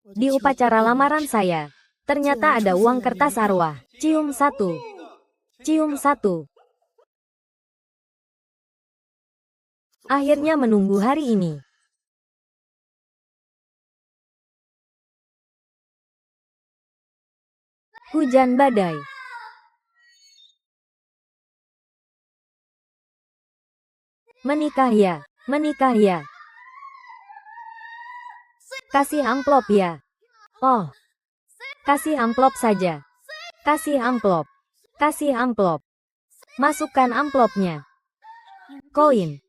Di upacara lamaran saya, ternyata ada uang kertas arwah. Cium satu. Cium satu. Akhirnya menunggu hari ini. Hujan badai. Menikah ya, menikah ya. Kasih amplop ya. Oh, kasih amplop saja. Kasih amplop. Kasih amplop. Masukkan amplopnya. Koin.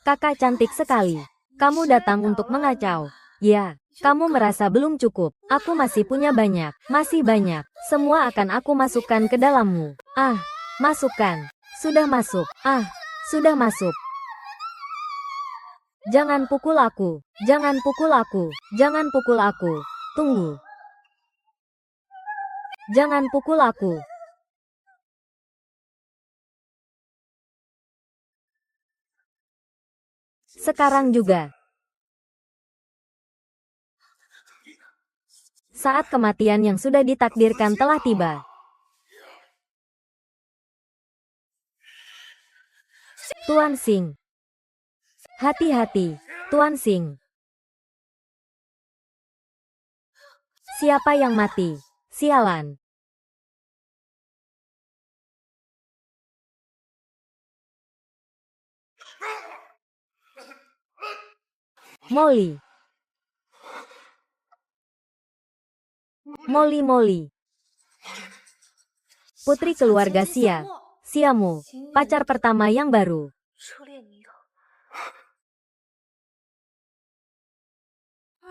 Kakak cantik sekali. Kamu datang untuk mengacau. Ya, kamu merasa belum cukup. Aku masih punya banyak. Masih banyak. Semua akan aku masukkan ke dalammu. Ah, masukkan. Sudah masuk. Ah, sudah masuk. Jangan pukul aku. Jangan pukul aku. Jangan pukul aku. Tunggu. Jangan pukul aku. Sekarang juga. Saat kematian yang sudah ditakdirkan telah tiba. Tuan Xing. Hati-hati, Tuan Xing. Siapa yang mati? Sialan. Molly. Molly. Putri keluarga Xia. Xiamo, pacar pertama yang baru.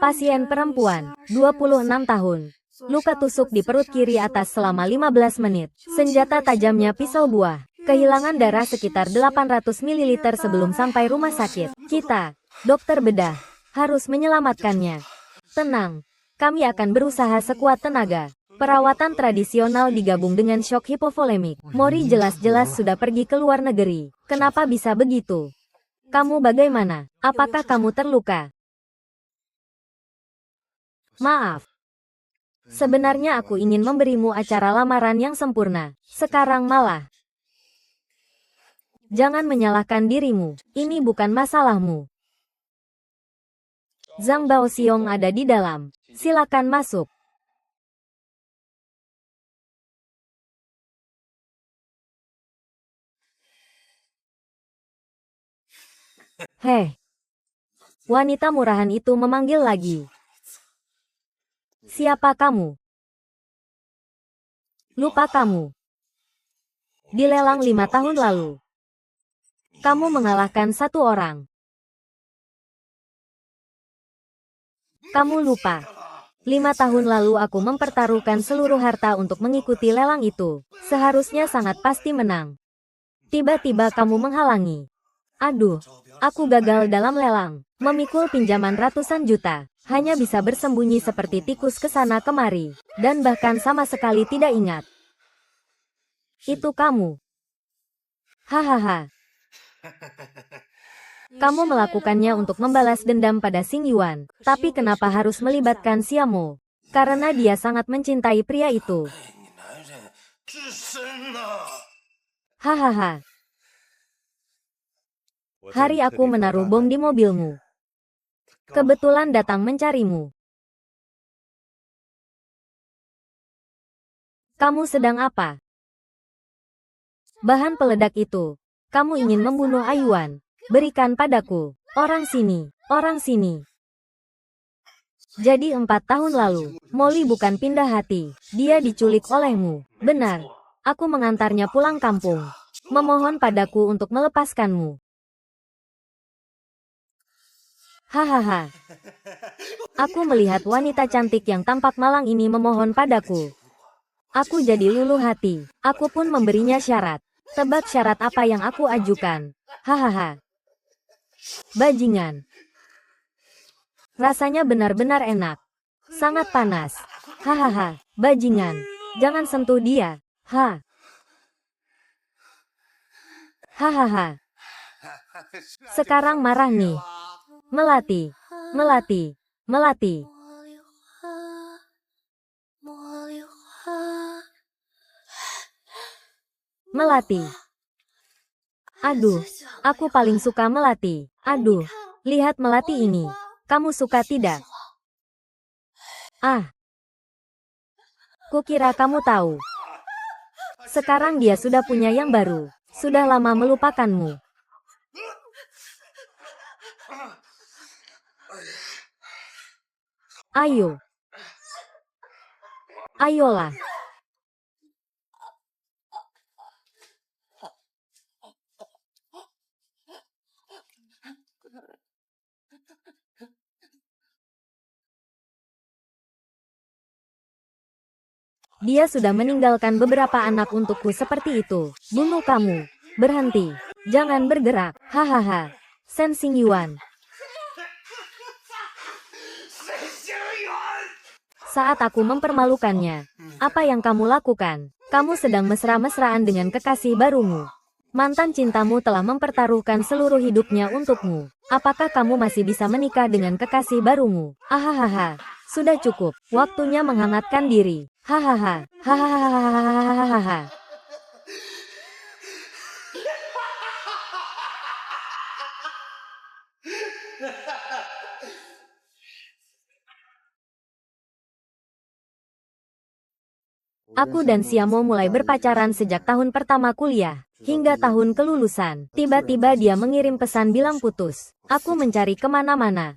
Pasien perempuan, 26 tahun. Luka tusuk di perut kiri atas selama 15 menit. Senjata tajamnya pisau buah. Kehilangan darah sekitar 800 ml sebelum sampai rumah sakit. Kita, dokter bedah, harus menyelamatkannya. Tenang, kami akan berusaha sekuat tenaga. Perawatan tradisional digabung dengan shock hipovolemik. Mori jelas-jelas sudah pergi ke luar negeri. Kenapa bisa begitu? Kamu bagaimana? Apakah kamu terluka? Maaf. Sebenarnya aku ingin memberimu acara lamaran yang sempurna. Sekarang malah. Jangan menyalahkan dirimu. Ini bukan masalahmu. Zhang Baoxiong ada di dalam. Silakan masuk. Heh. Wanita murahan itu memanggil lagi. Siapa kamu? Lupa kamu. Dilelang 5 tahun lalu. Kamu mengalahkan satu orang. Kamu lupa. 5 tahun lalu aku mempertaruhkan seluruh harta untuk mengikuti lelang itu. Seharusnya sangat pasti menang. Tiba-tiba kamu menghalangi. Aduh, aku gagal dalam lelang. Memikul pinjaman ratusan juta. Hanya bisa bersembunyi seperti tikus ke sana kemari. Dan bahkan sama sekali tidak ingat. Itu kamu. Hahaha. Kamu melakukannya untuk membalas dendam pada Xing Yuan. Tapi kenapa harus melibatkan Xiamo? Karena dia sangat mencintai pria itu. Hahaha. Hari aku menaruh bom di mobilmu. Kebetulan datang mencarimu. Kamu sedang apa? Bahan peledak itu. Kamu ingin membunuh Ayuan. Berikan padaku. Orang sini. Orang sini. Jadi 4 tahun lalu, Molly bukan pindah hati. Dia diculik olehmu. Benar. Aku mengantarnya pulang kampung. Memohon padaku untuk melepaskanmu. Hahaha. Aku melihat wanita cantik yang tampak malang ini memohon padaku. Aku jadi luluh hati. Aku pun memberinya syarat. Tebak syarat apa yang aku ajukan. Hahaha. Bajingan. Rasanya benar-benar enak. Sangat panas. Hahaha. Bajingan. Jangan sentuh dia. Ha. Hahaha. Sekarang marah nih. Melati. Melati. Melati. Melati. Aduh, aku paling suka Melati. Aduh, lihat Melati ini. Kamu suka tidak? Ah, kukira kamu tahu. Sekarang dia sudah punya yang baru. Sudah lama melupakanmu. Ayo. Ayolah. Dia sudah meninggalkan beberapa anak untukku seperti itu. Bunuh kamu. Berhenti. Jangan bergerak. Hahaha. Shen Xingyuan. Saat aku mempermalukannya. Apa yang kamu lakukan? Kamu sedang mesra-mesraan dengan kekasih barumu. Mantan cintamu telah mempertaruhkan seluruh hidupnya untukmu. Apakah kamu masih bisa menikah dengan kekasih barumu? Hahaha. Sudah cukup. Waktunya menghangatkan diri. Hahaha. Hahaha. Aku dan Xiamo mulai berpacaran sejak tahun pertama kuliah. Hingga tahun kelulusan. Tiba-tiba dia mengirim pesan bilang putus. Aku mencari kemana-mana.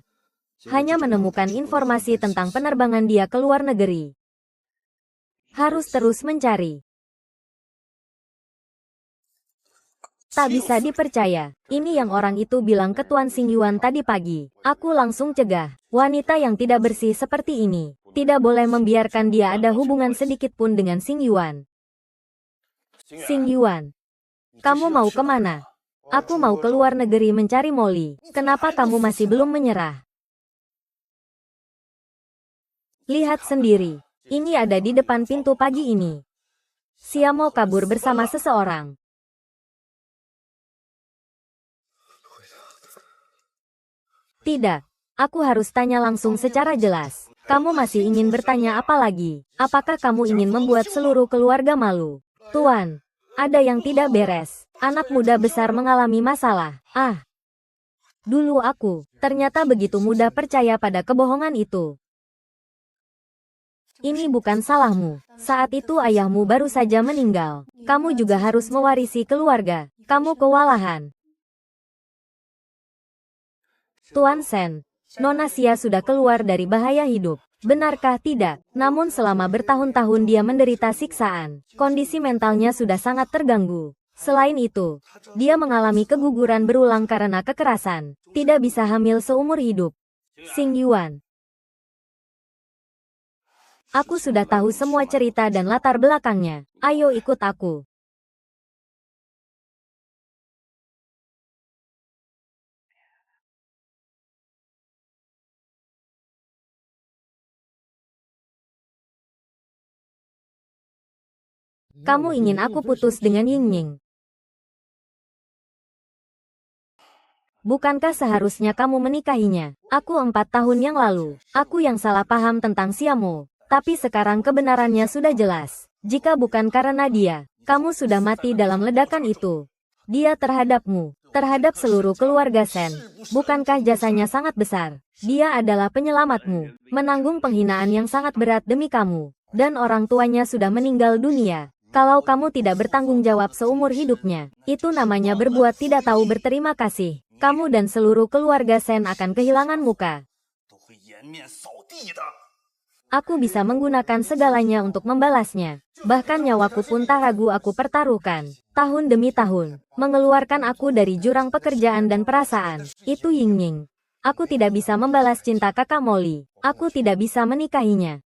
Hanya menemukan informasi tentang penerbangan dia ke luar negeri. Harus terus mencari. Tak bisa dipercaya. Ini yang orang itu bilang ke Tuan Xingyuan tadi pagi. Aku langsung cegah. Wanita yang tidak bersih seperti ini. Tidak boleh membiarkan dia ada hubungan sedikit pun dengan Xingyuan. Xingyuan. Kamu mau kemana? Aku mau ke luar negeri mencari Molly. Kenapa kamu masih belum menyerah? Lihat sendiri. Ini ada di depan pintu pagi ini. Xiamo kabur bersama seseorang. Tidak. Aku harus tanya langsung secara jelas. Kamu masih ingin bertanya apa lagi? Apakah kamu ingin membuat seluruh keluarga malu? Tuan, ada yang tidak beres. Anak muda besar mengalami masalah. Ah. Dulu aku, ternyata begitu mudah percaya pada kebohongan itu. Ini bukan salahmu. Saat itu ayahmu baru saja meninggal. Kamu juga harus mewarisi keluarga. Kamu kewalahan. Tuan Shen, Nona Xia sudah keluar dari bahaya hidup. Benarkah tidak? Namun selama bertahun-tahun dia menderita siksaan. Kondisi mentalnya sudah sangat terganggu. Selain itu, dia mengalami keguguran berulang karena kekerasan. Tidak bisa hamil seumur hidup. Xingyuan. Aku sudah tahu semua cerita dan latar belakangnya. Ayo ikut aku. Kamu ingin aku putus dengan Yingning? Bukankah seharusnya kamu menikahinya? Aku 4 tahun yang lalu. Aku yang salah paham tentang Xiamo. Tapi sekarang kebenarannya sudah jelas. Jika bukan karena dia, kamu sudah mati dalam ledakan itu. Dia terhadapmu, terhadap seluruh keluarga Shen. Bukankah jasanya sangat besar? Dia adalah penyelamatmu, menanggung penghinaan yang sangat berat demi kamu. Dan orang tuanya sudah meninggal dunia. Kalau kamu tidak bertanggung jawab seumur hidupnya, itu namanya berbuat tidak tahu berterima kasih. Kamu dan seluruh keluarga Shen akan kehilangan muka. Aku bisa menggunakan segalanya untuk membalasnya. Bahkan nyawaku pun tak ragu aku pertaruhkan. Tahun demi tahun, mengeluarkan aku dari jurang pekerjaan dan perasaan. Itu Yingning. Aku tidak bisa membalas cinta kakak Molly. Aku tidak bisa menikahinya.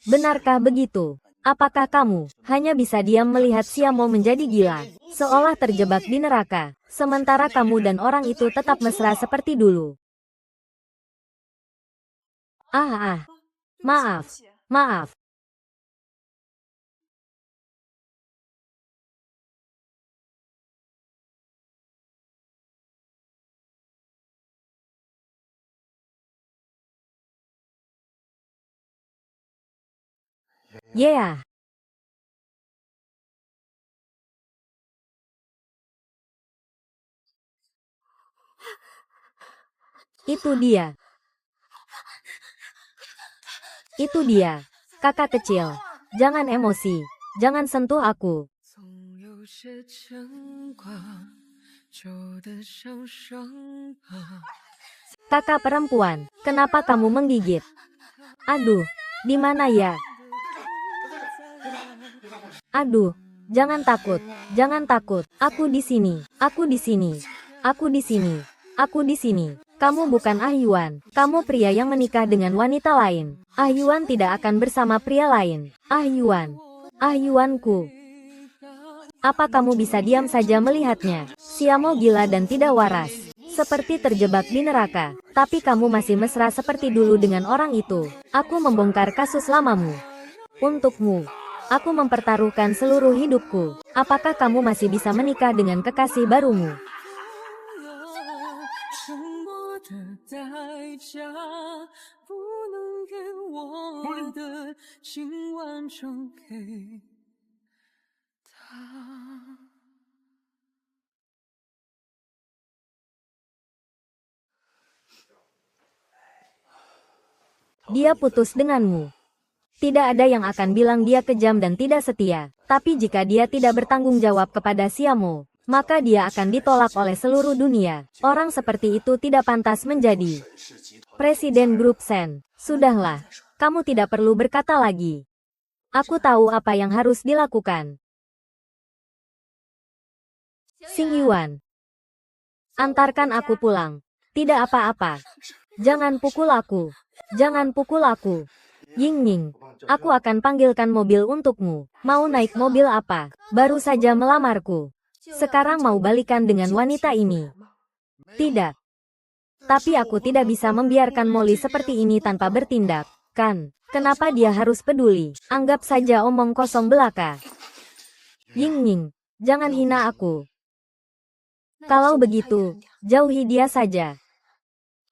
Benarkah begitu? Apakah kamu hanya bisa diam melihat Xiamo menjadi gila, seolah terjebak di neraka, sementara kamu dan orang itu tetap mesra seperti dulu? Maaf, maaf. Yeah. Itu dia. Itu dia. Kakak kecil. Jangan emosi. Jangan sentuh aku. Kakak perempuan, kenapa kamu menggigit? Aduh, di mana ya? Aduh, jangan takut. Jangan takut. Aku di sini. Aku di sini. Aku di sini. Aku di sini. Kamu bukan Ah Yuan. Kamu pria yang menikah dengan wanita lain. Ah Yuan tidak akan bersama pria lain. Ah Yuan. Ah Yuanku. Apa kamu bisa diam saja melihatnya? Xiamo gila dan tidak waras. Seperti terjebak di neraka. Tapi kamu masih mesra seperti dulu dengan orang itu. Aku membongkar kasus lamamu. Untukmu. Aku mempertaruhkan seluruh hidupku. Apakah kamu masih bisa menikah dengan kekasih barumu? Dia putus denganmu. Tidak ada yang akan bilang dia kejam dan tidak setia. Tapi jika dia tidak bertanggung jawab kepada Xiamo, maka dia akan ditolak oleh seluruh dunia. Orang seperti itu tidak pantas menjadi Presiden Grup Sen. Sudahlah, kamu tidak perlu berkata lagi. Aku tahu apa yang harus dilakukan. Xing Yuan, antarkan aku pulang. Tidak apa-apa. Jangan pukul aku. Jangan pukul aku. Ying Ying, aku akan panggilkan mobil untukmu. Mau naik mobil apa? Baru saja melamarku. Sekarang mau balikan dengan wanita ini. Tidak. Tapi aku tidak bisa membiarkan Molly seperti ini tanpa bertindak. Kan? Kenapa dia harus peduli? Anggap saja omong kosong belaka. Ying Ying, jangan hina aku. Kalau begitu, jauhi dia saja.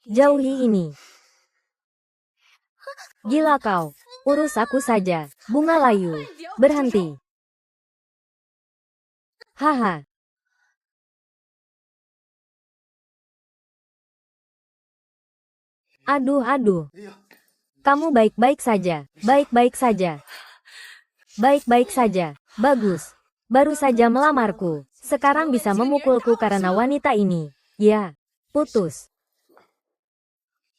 Jauhi ini. Gila kau. Urus aku saja. Bunga layu. Berhenti. Haha. Aduh. Kamu baik-baik saja. Baik-baik saja. Baik-baik saja. Bagus. Baru saja melamarku. Sekarang bisa memukulku karena wanita ini. Ya. Putus.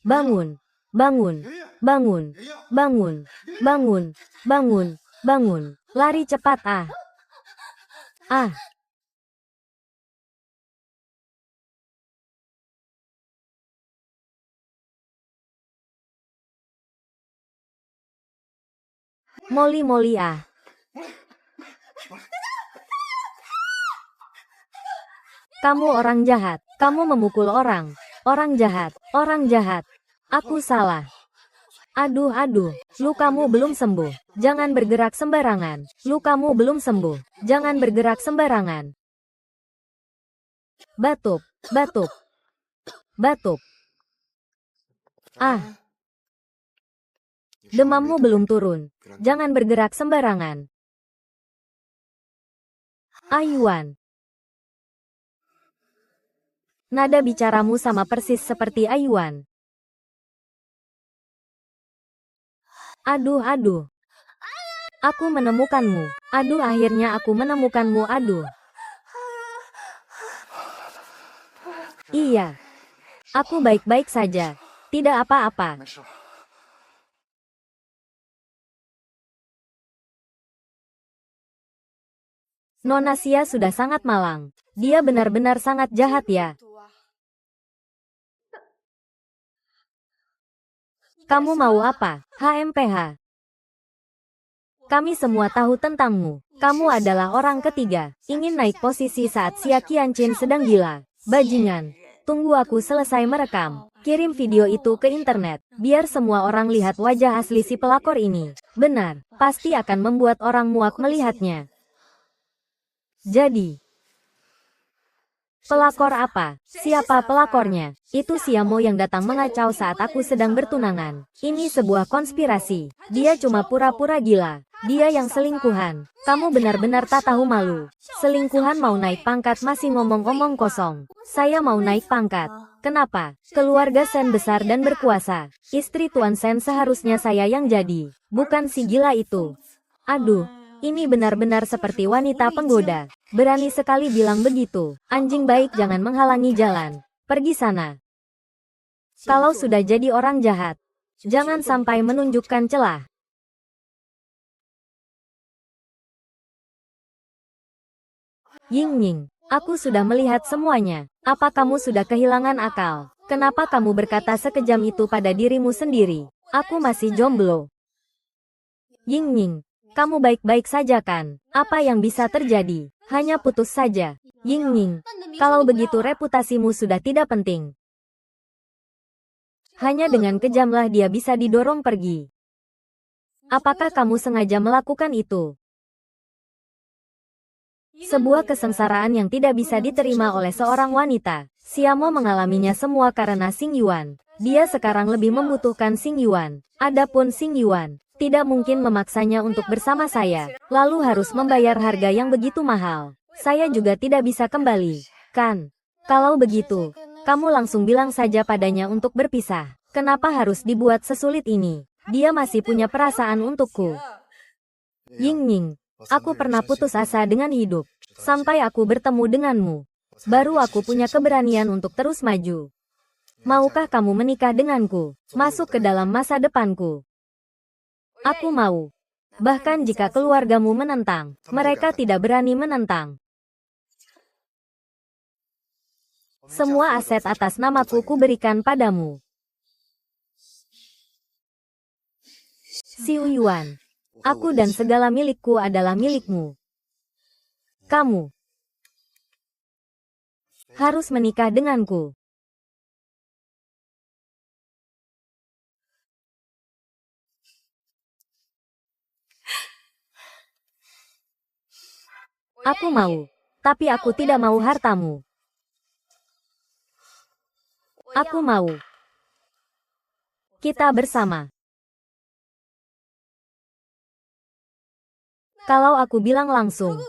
Bangun. Bangun. Bangun. Bangun. Bangun. Bangun. Bangun. Lari cepat ah. Ah. Molly ah. Kamu orang jahat. Kamu memukul orang. Orang jahat. Orang jahat. Aku salah. Aduh. Lukamu belum sembuh. Jangan bergerak sembarangan. Lukamu belum sembuh. Jangan bergerak sembarangan. Batuk. Batuk. Batuk. Ah. Demammu belum turun. Jangan bergerak sembarangan. Ah Yuan. Nada bicaramu sama persis seperti Ayuan. Aduh. Aku menemukanmu. Aduh, akhirnya aku menemukanmu. Aduh. Iya. Aku baik-baik saja. Tidak apa-apa. Nona Xia sudah sangat malang. Dia benar-benar sangat jahat ya. Kamu mau apa? HMPH. Kami semua tahu tentangmu. Kamu adalah orang ketiga. Ingin naik posisi saat Xia Qianqin sedang gila. Bajingan. Tunggu aku selesai merekam. Kirim video itu ke internet. Biar semua orang lihat wajah asli si pelakor ini. Benar. Pasti akan membuat orang muak melihatnya. Jadi, Pelakor apa? Siapa pelakornya? Itu Siamo yang datang mengacau saat aku sedang bertunangan. Ini sebuah konspirasi. Dia cuma pura-pura gila. Dia yang selingkuhan. Kamu benar-benar tak tahu malu. Selingkuhan mau naik pangkat masih ngomong-ngomong kosong. Saya mau naik pangkat. Kenapa? Keluarga Sen besar dan berkuasa. Istri Tuan Sen seharusnya saya yang jadi. Bukan si gila itu. Aduh. Ini benar-benar seperti wanita penggoda. Berani sekali bilang begitu. Anjing baik jangan menghalangi jalan. Pergi sana. Kalau sudah jadi orang jahat, jangan sampai menunjukkan celah. Ying Ying, aku sudah melihat semuanya. Apa kamu sudah kehilangan akal? Kenapa kamu berkata sekejam itu pada dirimu sendiri? Aku masih jomblo. Ying Ying. Kamu baik-baik saja kan? Apa yang bisa terjadi? Hanya putus saja. Ying Ying, kalau begitu reputasimu sudah tidak penting. Hanya dengan kejamlah dia bisa didorong pergi. Apakah kamu sengaja melakukan itu? Sebuah kesengsaraan yang tidak bisa diterima oleh seorang wanita. Siamo mengalaminya semua karena Xing Yuan. Dia sekarang lebih membutuhkan Xing Yuan. Adapun Xing Yuan, tidak mungkin memaksanya untuk bersama saya, lalu harus membayar harga yang begitu mahal. Saya juga tidak bisa kembali, kan? Kalau begitu, kamu langsung bilang saja padanya untuk berpisah. Kenapa harus dibuat sesulit ini? Dia masih punya perasaan untukku. Ying Ying, aku pernah putus asa dengan hidup. Sampai aku bertemu denganmu. Baru aku punya keberanian untuk terus maju. Maukah kamu menikah denganku? Masuk ke dalam masa depanku. Aku mau. Bahkan jika keluargamu menentang, mereka tidak berani menentang. Semua aset atas namaku kuberikan padamu. Xiu Yuan. Aku dan segala milikku adalah milikmu. Kamu harus menikah denganku. Aku mau, tapi aku tidak mau hartamu. Aku mau. Kita bersama. Kalau aku bilang langsung,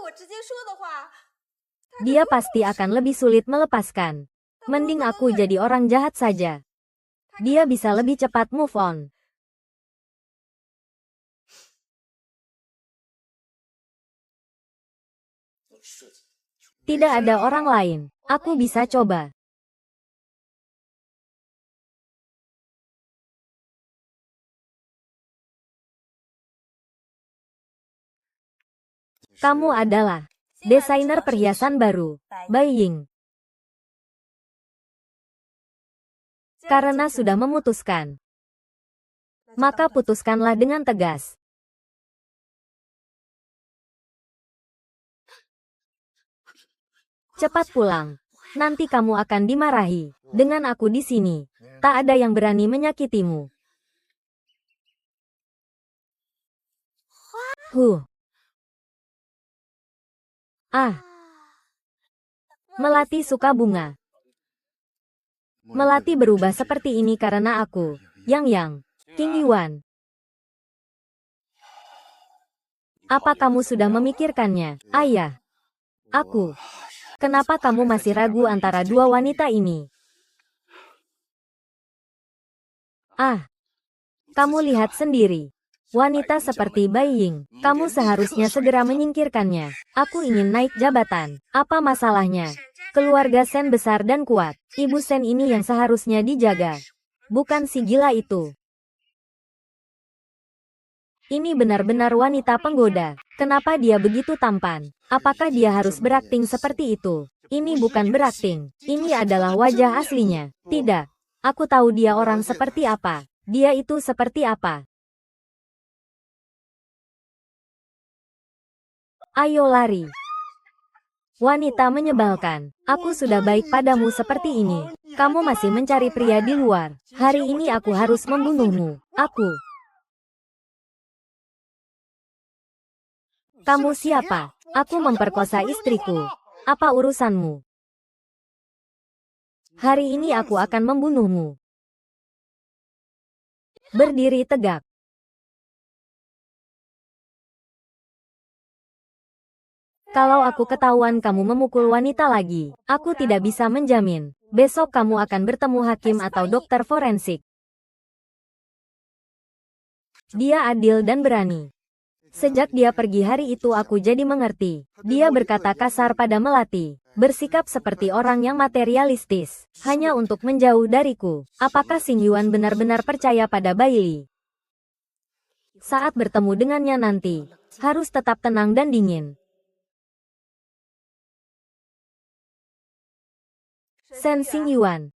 dia pasti akan lebih sulit melepaskan. Mending aku jadi orang jahat saja. Dia bisa lebih cepat move on. Tidak ada orang lain. Aku bisa coba. Kamu adalah desainer perhiasan baru, Bai Ying. Karena sudah memutuskan, maka putuskanlah dengan tegas. Cepat pulang. Nanti kamu akan dimarahi. Dengan aku di sini, tak ada yang berani menyakitimu. Ah. Melati suka bunga. Melati berubah seperti ini karena aku, Yang, King Yuan. Apa kamu sudah memikirkannya, ayah? Aku. Kenapa kamu masih ragu antara dua wanita ini? Ah, kamu lihat sendiri. Wanita seperti Bai Ying, kamu seharusnya segera menyingkirkannya. Aku ingin naik jabatan. Apa masalahnya? Keluarga Sen besar dan kuat. Ibu Sen ini yang seharusnya dijaga. Bukan si gila itu. Ini benar-benar wanita penggoda. Kenapa dia begitu tampan? Apakah dia harus berakting seperti itu? Ini bukan berakting. Ini adalah wajah aslinya. Tidak. Aku tahu dia orang seperti apa. Dia itu seperti apa. Ayo lari. Wanita menyebalkan. Aku sudah baik padamu seperti ini. Kamu masih mencari pria di luar. Hari ini aku harus membunuhmu. Kamu siapa? Aku memperkosa istriku. Apa urusanmu? Hari ini aku akan membunuhmu. Berdiri tegak. Kalau aku ketahuan kamu memukul wanita lagi, aku tidak bisa menjamin. Besok kamu akan bertemu hakim atau dokter forensik. Dia adil dan berani. Sejak dia pergi hari itu aku jadi mengerti. Dia berkata kasar pada Melati. Bersikap seperti orang yang materialistis. Hanya untuk menjauh dariku. Apakah Xing Yuan benar-benar percaya pada Bailey? Saat bertemu dengannya nanti, harus tetap tenang dan dingin. Shen Xing Yuan.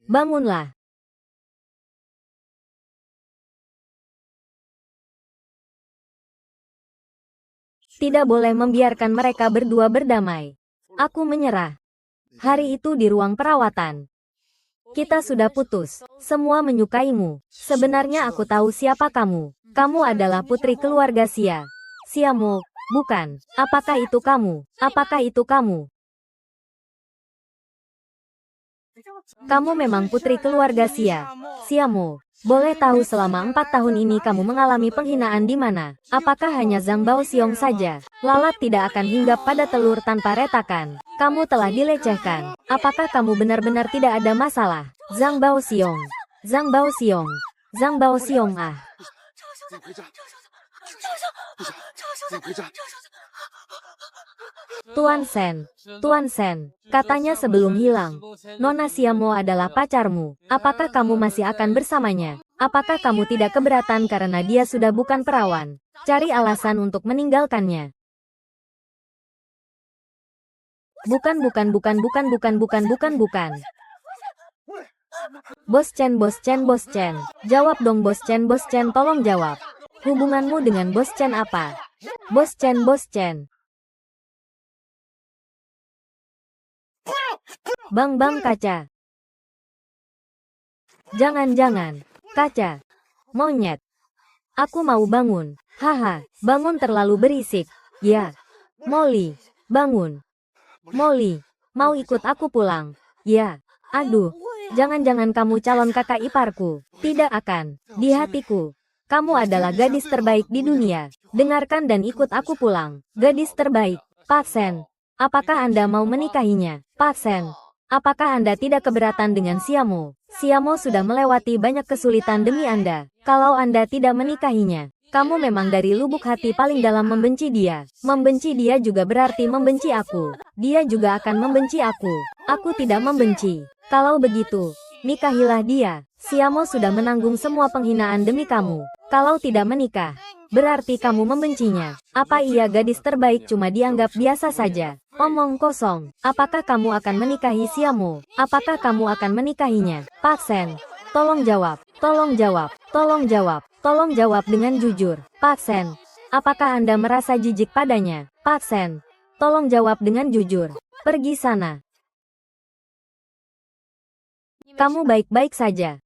Bangunlah. Tidak boleh membiarkan mereka berdua berdamai. Aku menyerah. Hari itu di ruang perawatan. Kita sudah putus. Semua menyukaimu. Sebenarnya aku tahu siapa kamu. Kamu adalah putri keluarga Xia. Xiamo, bukan. Apakah itu kamu? Apakah itu kamu? Kamu memang putri keluarga Xia. Xiamo, boleh tahu selama 4 tahun ini kamu mengalami penghinaan di mana? Apakah hanya Zhang Baoxiong saja? Lalat tidak akan hinggap pada telur tanpa retakan. Kamu telah dilecehkan. Apakah kamu benar-benar tidak ada masalah? Zhang Baoxiong. Zhang Baoxiong. Zhang Baoxiong ah. Tuan Shen. Tuan Shen. Katanya sebelum hilang. Nona Xiamo adalah pacarmu. Apakah kamu masih akan bersamanya? Apakah kamu tidak keberatan karena dia sudah bukan perawan? Cari alasan untuk meninggalkannya. Bukan. Bos Chen. Jawab dong Bos Chen, tolong jawab. Hubunganmu dengan Bos Chen apa? Bos Chen. Bang kaca. Jangan. Kaca. Monyet. Aku mau bangun. Haha, bangun terlalu berisik. Ya. Molly, bangun. Molly, mau ikut aku pulang? Ya. Aduh, jangan kamu calon kakak iparku. Tidak akan. Di hatiku, kamu adalah gadis terbaik di dunia. Dengarkan dan ikut aku pulang. Gadis terbaik. Pak Shen, apakah Anda mau menikahinya? Pak Shen, apakah Anda tidak keberatan dengan Xiamo? Xiamo sudah melewati banyak kesulitan demi Anda. Kalau Anda tidak menikahinya, kamu memang dari lubuk hati paling dalam membenci dia. Membenci dia juga berarti membenci aku. Dia juga akan membenci aku. Aku tidak membenci. Kalau begitu, nikahilah dia. Xiamo sudah menanggung semua penghinaan demi kamu. Kalau tidak menikah, berarti kamu membencinya. Apa iya gadis terbaik cuma dianggap biasa saja? Omong kosong. Apakah kamu akan menikahi Xiamo? Apakah kamu akan menikahinya? Pak Shen, tolong jawab. Tolong jawab dengan jujur. Pak Shen, apakah Anda merasa jijik padanya? Pak Shen, tolong jawab dengan jujur. Pergi sana. Kamu baik-baik saja.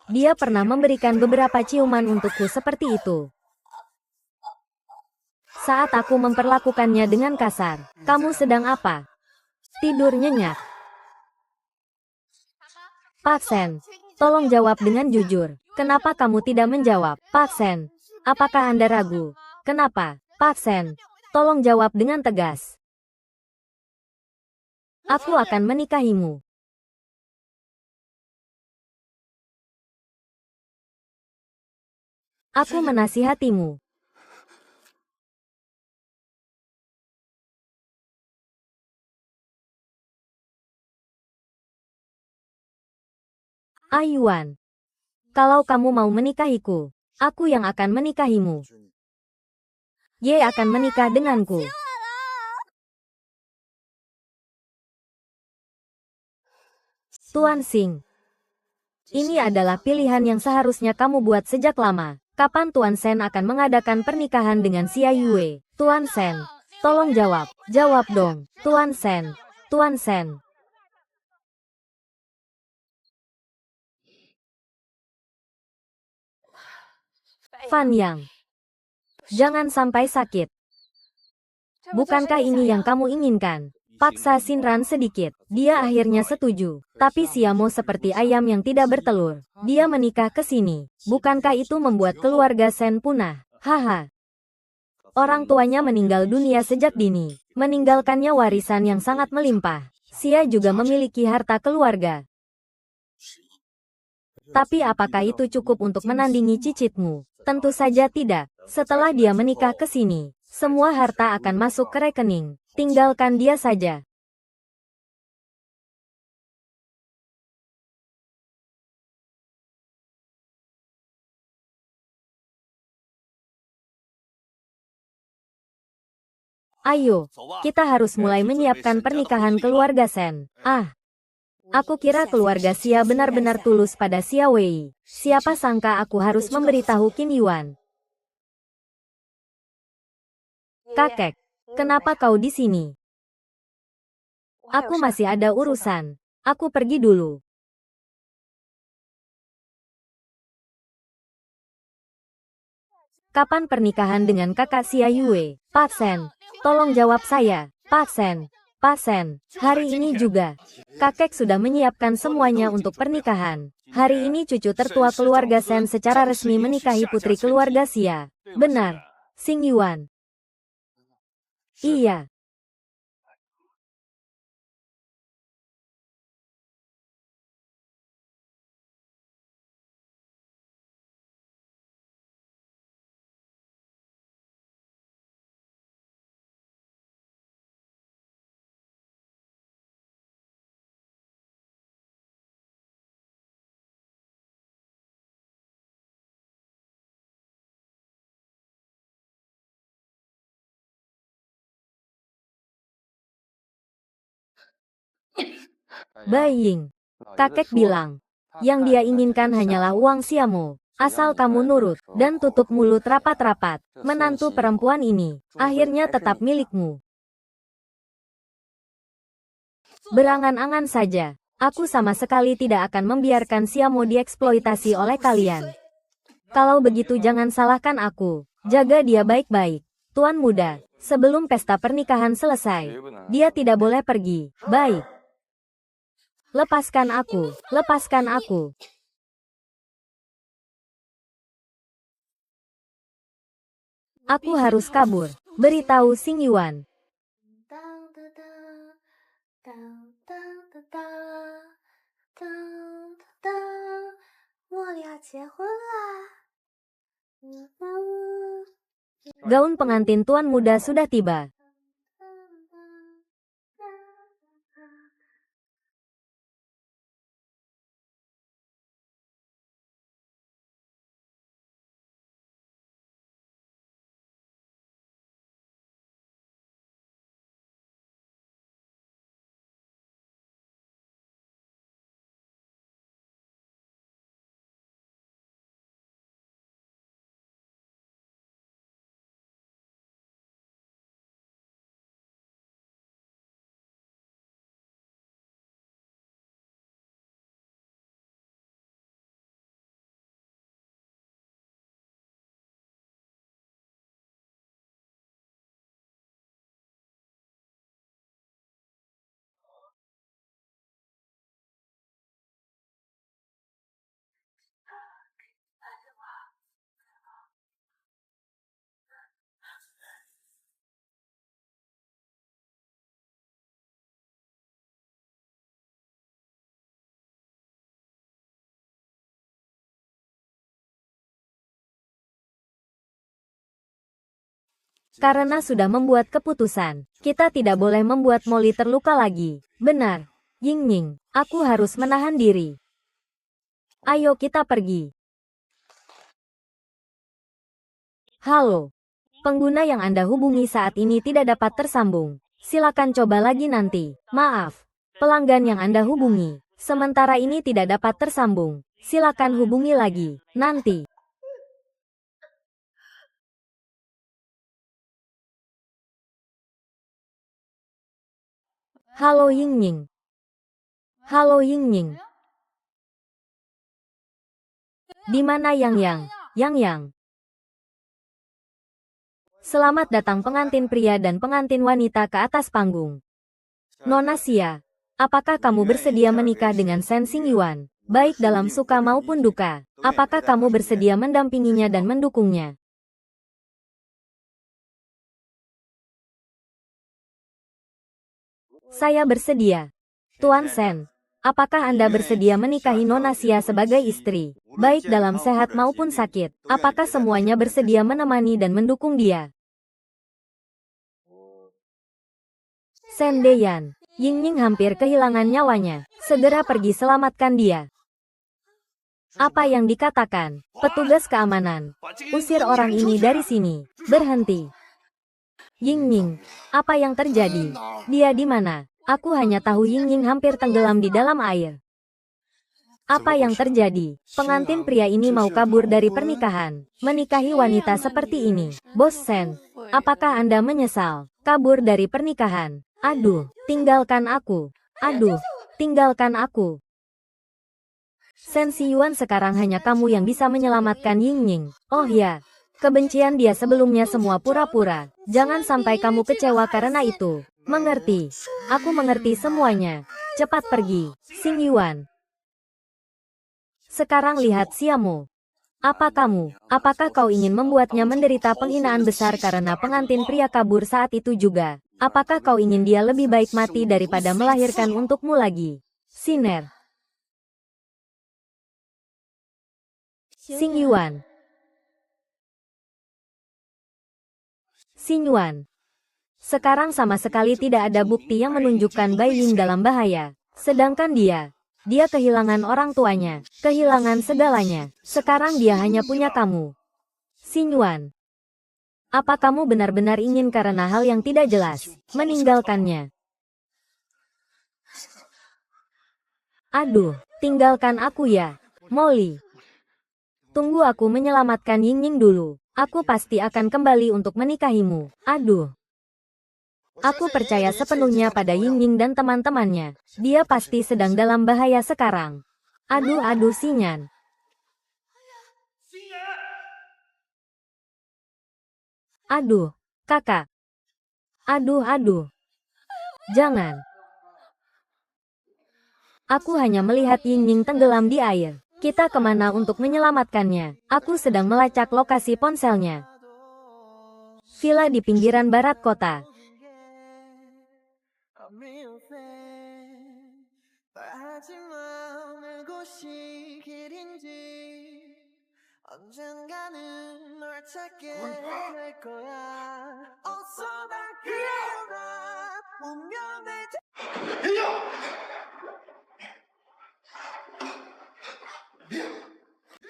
Dia pernah memberikan beberapa ciuman untukku seperti itu. Saat aku memperlakukannya dengan kasar. Kamu sedang apa? Tidur nyenyak. Pak Shen, tolong jawab dengan jujur. Kenapa kamu tidak menjawab? Pak Shen, apakah Anda ragu? Kenapa? Pak Shen, tolong jawab dengan tegas. Aku akan menikahimu. Aku menasihatimu. Ayuan, kalau kamu mau menikahiku, aku yang akan menikahimu. Ye akan menikah denganku. Tuan Xing, ini adalah pilihan yang seharusnya kamu buat sejak lama. Kapan Tuan Shen akan mengadakan pernikahan dengan Xia Yue? Tuan Shen, tolong jawab. Jawab dong. Tuan Shen. Fan Yang, jangan sampai sakit. Bukankah ini yang kamu inginkan? Paksa Shinran sedikit. Dia akhirnya setuju. Tapi Xiamo seperti ayam yang tidak bertelur. Dia menikah ke sini. Bukankah itu membuat keluarga Shen punah? Haha. Orang tuanya meninggal dunia sejak dini. Meninggalkannya warisan yang sangat melimpah. Xia juga memiliki harta keluarga. Tapi apakah itu cukup untuk menandingi cicitmu? Tentu saja tidak. Setelah dia menikah ke sini, semua harta akan masuk ke rekening. Tinggalkan dia saja. Ayo, kita harus mulai menyiapkan pernikahan keluarga Shen. Aku kira keluarga Xia benar-benar tulus pada Xia Wei. Siapa sangka aku harus memberitahu Qin Yuan. Kakek, kenapa kau di sini? Aku masih ada urusan. Aku pergi dulu. Kapan pernikahan dengan kakak Xia Yue? Pak Shen, tolong jawab saya. Pak Shen, hari ini juga. Kakek sudah menyiapkan semuanya untuk pernikahan. Hari ini cucu tertua keluarga Shen secara resmi menikahi putri keluarga Xia. Benar, Xing Yuan. Iya. Baiying. Kakek bilang, yang dia inginkan hanyalah uang Xiamo. Asal kamu nurut dan tutup mulut rapat-rapat. Menantu perempuan ini akhirnya tetap milikmu. Berangan-angan saja. Aku sama sekali tidak akan membiarkan Xiamo dieksploitasi oleh kalian. Kalau begitu jangan salahkan aku. Jaga dia baik-baik. Tuan muda, sebelum pesta pernikahan selesai, dia tidak boleh pergi. Baik. Lepaskan aku. Lepaskan aku. Aku harus kabur. Beritahu Xing Yuan. Gaun pengantin tuan muda sudah tiba. Karena sudah membuat keputusan, kita tidak boleh membuat Molly terluka lagi. Benar. Yingning, aku harus menahan diri. Ayo kita pergi. Halo. Pengguna yang Anda hubungi saat ini tidak dapat tersambung. Silakan coba lagi nanti. Maaf. Pelanggan yang Anda hubungi, sementara ini tidak dapat tersambung. Silakan hubungi lagi, nanti. Halo Yingning. Halo Yingning. Di mana Yang? Selamat datang pengantin pria dan pengantin wanita ke atas panggung. Nona Xia, apakah kamu bersedia menikah dengan Shen Xingyuan, baik dalam suka maupun duka? Apakah kamu bersedia mendampinginya dan mendukungnya? Saya bersedia. Tuan Shen, apakah Anda bersedia menikahi Nona Xia sebagai istri, baik dalam sehat maupun sakit? Apakah semuanya bersedia menemani dan mendukung dia? Shen Deyan, Yingning hampir kehilangan nyawanya. Segera pergi selamatkan dia. Apa yang dikatakan? Petugas keamanan. Usir orang ini dari sini. Berhenti. Yingning, apa yang terjadi? Dia di mana? Aku hanya tahu Yingning hampir tenggelam di dalam air. Apa yang terjadi? Pengantin pria ini mau kabur dari pernikahan. Menikahi wanita seperti ini. Bos Shen, apakah Anda menyesal? Kabur dari pernikahan. Aduh, tinggalkan aku. Aduh, tinggalkan aku. Shen Xiyuan sekarang hanya kamu yang bisa menyelamatkan Yingning. Oh ya, kebencian dia sebelumnya semua pura-pura. Jangan sampai kamu kecewa karena itu. Mengerti? Aku mengerti semuanya. Cepat pergi, Xingyuan. Sekarang lihat Xiamo. Apakah kau ingin membuatnya menderita penghinaan besar karena pengantin pria kabur saat itu juga? Apakah kau ingin dia lebih baik mati daripada melahirkan untukmu lagi? Siner. Xingyuan. Xingyuan. Sekarang sama sekali tidak ada bukti yang menunjukkan Bai Ying dalam bahaya. Sedangkan dia kehilangan orang tuanya, kehilangan segalanya. Sekarang dia hanya punya kamu. Xingyuan. Apa kamu benar-benar ingin karena hal yang tidak jelas, meninggalkannya? Aduh, tinggalkan aku ya, Molly. Tunggu aku menyelamatkan Yingning dulu. Aku pasti akan kembali untuk menikahimu. Aduh. Aku percaya sepenuhnya pada Yingning dan teman-temannya. Dia pasti sedang dalam bahaya sekarang. Aduh Xinyan. Aduh, kakak. Aduh. Jangan. Aku hanya melihat Yingning tenggelam di air. Kita kemana untuk menyelamatkannya? Aku sedang melacak lokasi ponselnya. Villa di pinggiran barat kota.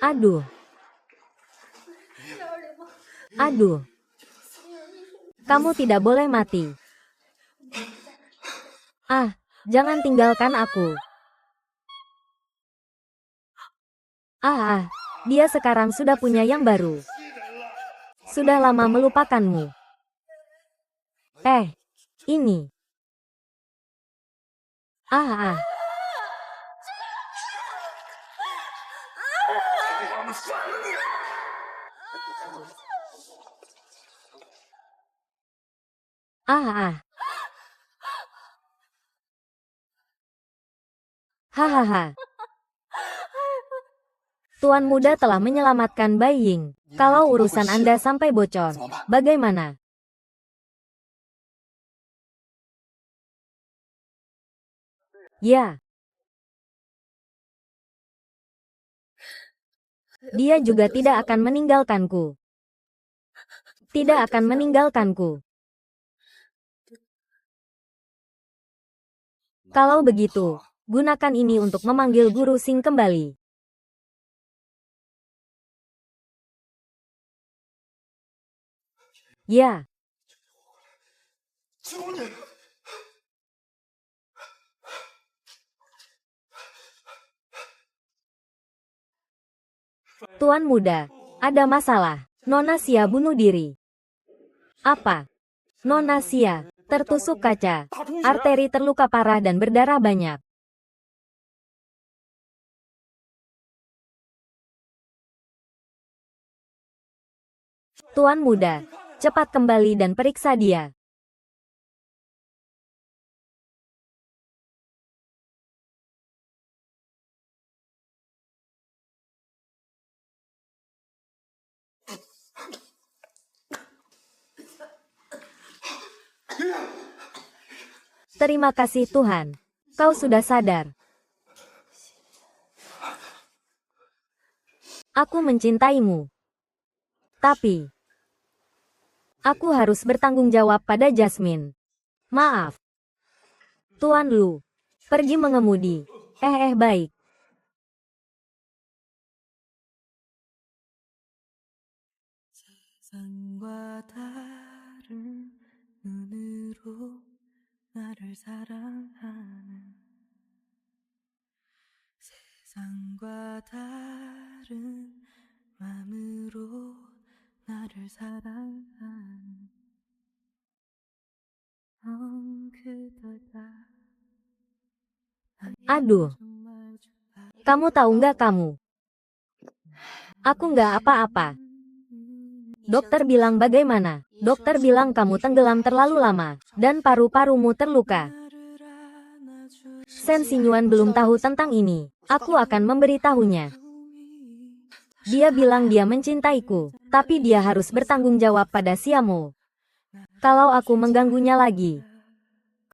Aduh. Kamu tidak boleh mati. Jangan tinggalkan aku. Dia sekarang sudah punya yang baru. Sudah lama melupakanmu. Ini. Hahaha. Tuan muda telah menyelamatkan Bai Ying. Kalau urusan Anda sampai bocor, bagaimana? Ya. Dia juga tidak akan meninggalkanku. Tidak akan meninggalkanku. Kalau begitu, gunakan ini untuk memanggil Guru Xing kembali. Ya. Tuan muda, ada masalah. Nona Xia bunuh diri. Apa? Nona Xia tertusuk kaca. Arteri terluka parah dan berdarah banyak. Tuan muda, Cepat kembali dan periksa dia. Terima kasih Tuhan. Kau sudah sadar. Aku mencintaimu. Tapi aku harus bertanggung jawab pada Jasmine. Maaf. Tuan Lu. Pergi mengemudi. Baik. 세상과 다른 눈으로 나를 사랑하는 세상과 다른 마음으로 나를 사랑하는 그대가 Aduh. Kamu tahu nggak kamu? Aku nggak apa-apa. Dokter bilang bagaimana? Dokter bilang kamu tenggelam terlalu lama, dan paru-parumu terluka. Shen Xingyuan belum tahu tentang ini. Aku akan memberitahunya. Dia bilang dia mencintaiku, tapi dia harus bertanggung jawab pada Xiamo. Kalau aku mengganggunya lagi,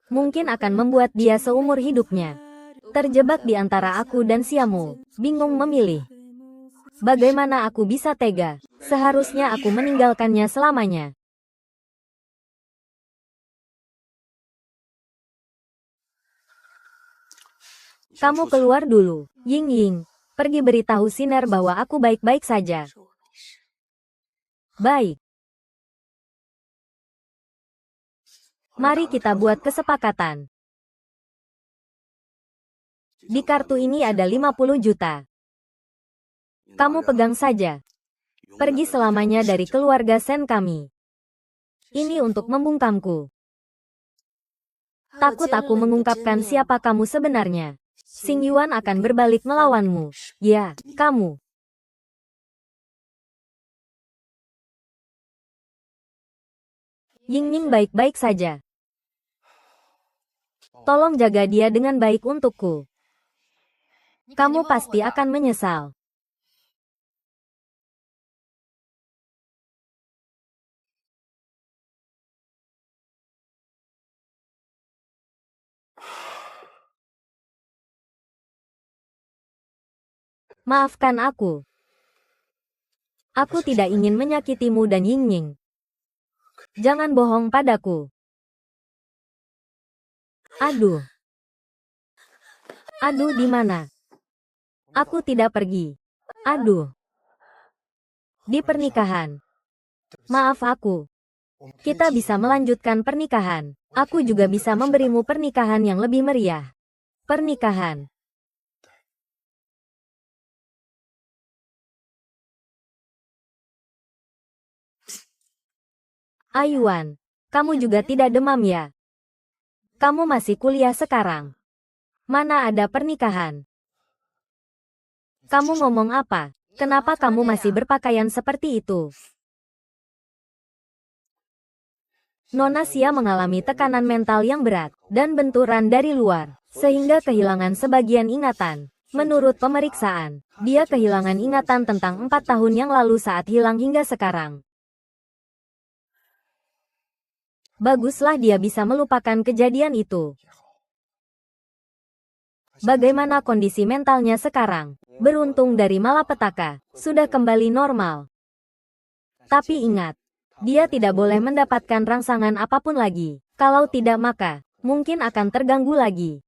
mungkin akan membuat dia seumur hidupnya terjebak di antara aku dan Xiamo, bingung memilih. Bagaimana aku bisa tega? Seharusnya aku meninggalkannya selamanya. Kamu keluar dulu, Ying Ying. Pergi beritahu Sinar bahwa aku baik-baik saja. Baik. Mari kita buat kesepakatan. Di kartu ini ada 50 juta. Kamu pegang saja. Pergi selamanya dari keluarga Shen kami. Ini untuk membungkamku. Takut aku mengungkapkan siapa kamu sebenarnya. Xingyuan akan berbalik melawanmu. Ya, kamu. Ying-Ying baik-baik saja. Tolong jaga dia dengan baik untukku. Kamu pasti akan menyesal. Maafkan aku. Aku tidak ingin menyakitimu dan Ying-Ying. Jangan bohong padaku. Aduh. Aduh, di mana? Aku tidak pergi. Aduh. Di pernikahan. Maaf aku. Kita bisa melanjutkan pernikahan. Aku juga bisa memberimu pernikahan yang lebih meriah. Pernikahan. Ayuan, kamu juga tidak demam ya? Kamu masih kuliah sekarang. Mana ada pernikahan? Kamu ngomong apa? Kenapa kamu masih berpakaian seperti itu? Nona Xia mengalami tekanan mental yang berat dan benturan dari luar, sehingga kehilangan sebagian ingatan. Menurut pemeriksaan, dia kehilangan ingatan tentang 4 tahun yang lalu saat hilang hingga sekarang. Baguslah dia bisa melupakan kejadian itu. Bagaimana kondisi mentalnya sekarang? Beruntung dari malapetaka, sudah kembali normal. Tapi ingat, dia tidak boleh mendapatkan rangsangan apapun lagi. Kalau tidak maka, mungkin akan terganggu lagi.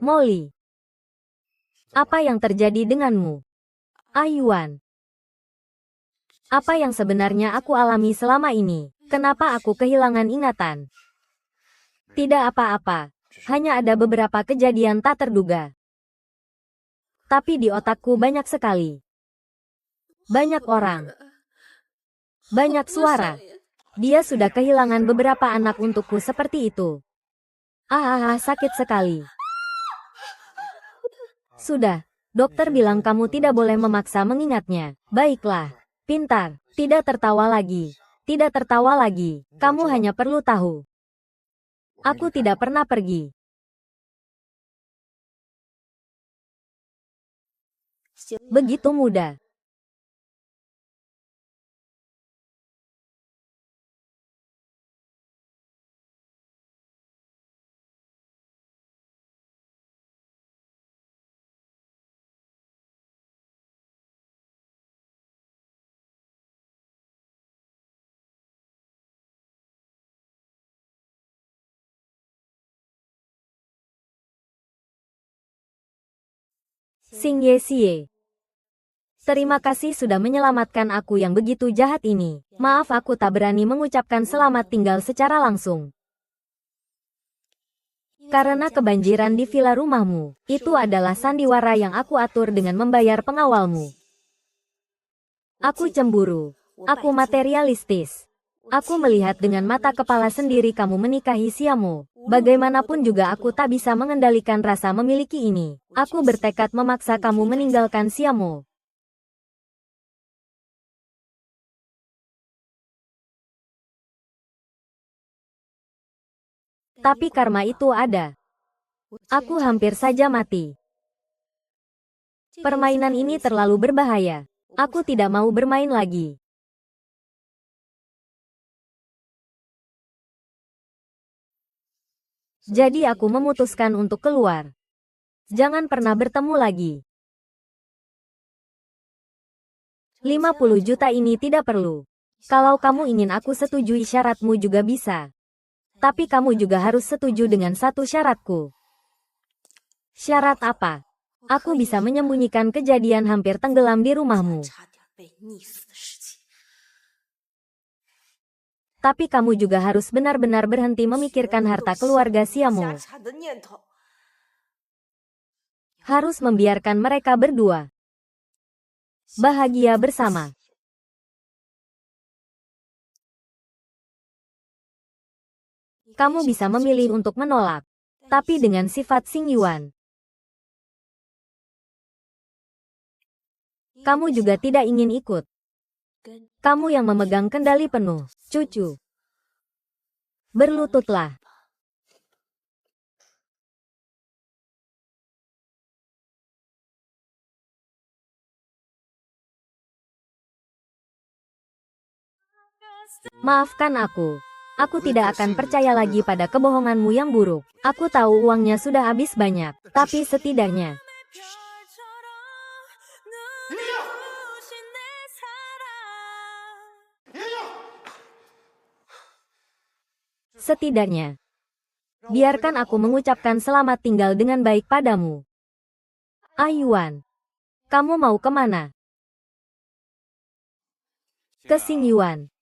Molly. Apa yang terjadi denganmu? Ayuan. Apa yang sebenarnya aku alami selama ini? Kenapa aku kehilangan ingatan? Tidak apa-apa. Hanya ada beberapa kejadian tak terduga. Tapi di otakku banyak sekali. Banyak orang. Banyak suara. Dia sudah kehilangan beberapa anak untukku seperti itu. Sakit sekali. Sudah, dokter bilang kamu tidak boleh memaksa mengingatnya. Baiklah, pintar, tidak tertawa lagi. Tidak tertawa lagi, kamu hanya perlu tahu. Aku tidak pernah pergi. Begitu mudah. Xing Ye Xie. Terima kasih sudah menyelamatkan aku yang begitu jahat ini. Maaf aku tak berani mengucapkan selamat tinggal secara langsung. Karena kebanjiran di villa rumahmu, itu adalah sandiwara yang aku atur dengan membayar pengawalmu. Aku cemburu. Aku materialistis. Aku melihat dengan mata kepala sendiri kamu menikahi Xiamo. Bagaimanapun juga aku tak bisa mengendalikan rasa memiliki ini. Aku bertekad memaksa kamu meninggalkan Xiamo. Tapi karma itu ada. Aku hampir saja mati. Permainan ini terlalu berbahaya. Aku tidak mau bermain lagi. Jadi aku memutuskan untuk keluar. Jangan pernah bertemu lagi. 50 juta ini tidak perlu. Kalau kamu ingin aku setujui syaratmu juga bisa. Tapi kamu juga harus setuju dengan satu syaratku. Syarat apa? Aku bisa menyembunyikan kejadian hampir tenggelam di rumahmu. Tapi kamu juga harus benar-benar berhenti memikirkan harta keluarga Xiamo. Harus membiarkan mereka berdua bahagia bersama. Kamu bisa memilih untuk menolak, tapi dengan sifat Xing Yuan. Kamu juga tidak ingin ikut. Kamu yang memegang kendali penuh, cucu. Berlututlah. Maafkan aku. Aku tidak akan percaya lagi pada kebohonganmu yang buruk. Aku tahu uangnya sudah habis banyak, tapi setidaknya biarkan aku mengucapkan selamat tinggal dengan baik padamu. Yuan, kamu mau kemana? Ke Xing Yuan.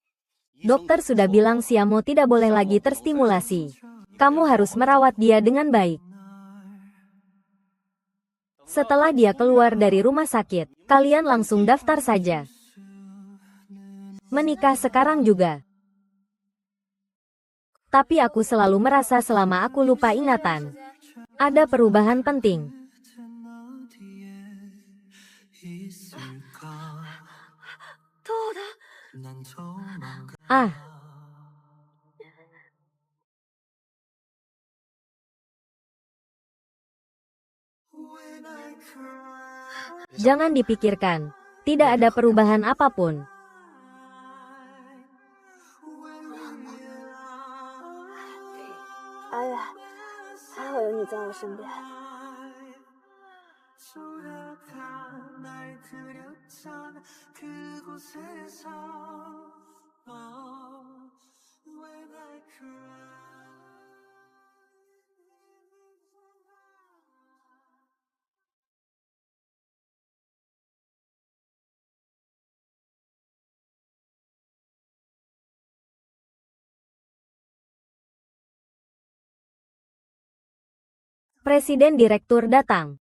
Dokter sudah bilang Xiamo tidak boleh lagi terstimulasi. Kamu harus merawat dia dengan baik. Setelah dia keluar dari rumah sakit, kalian langsung daftar saja. Menikah sekarang juga. Tapi aku selalu merasa selama aku lupa ingatan. Ada perubahan penting. Jangan dipikirkan. Tidak ada perubahan apapun. Presiden Direktur datang.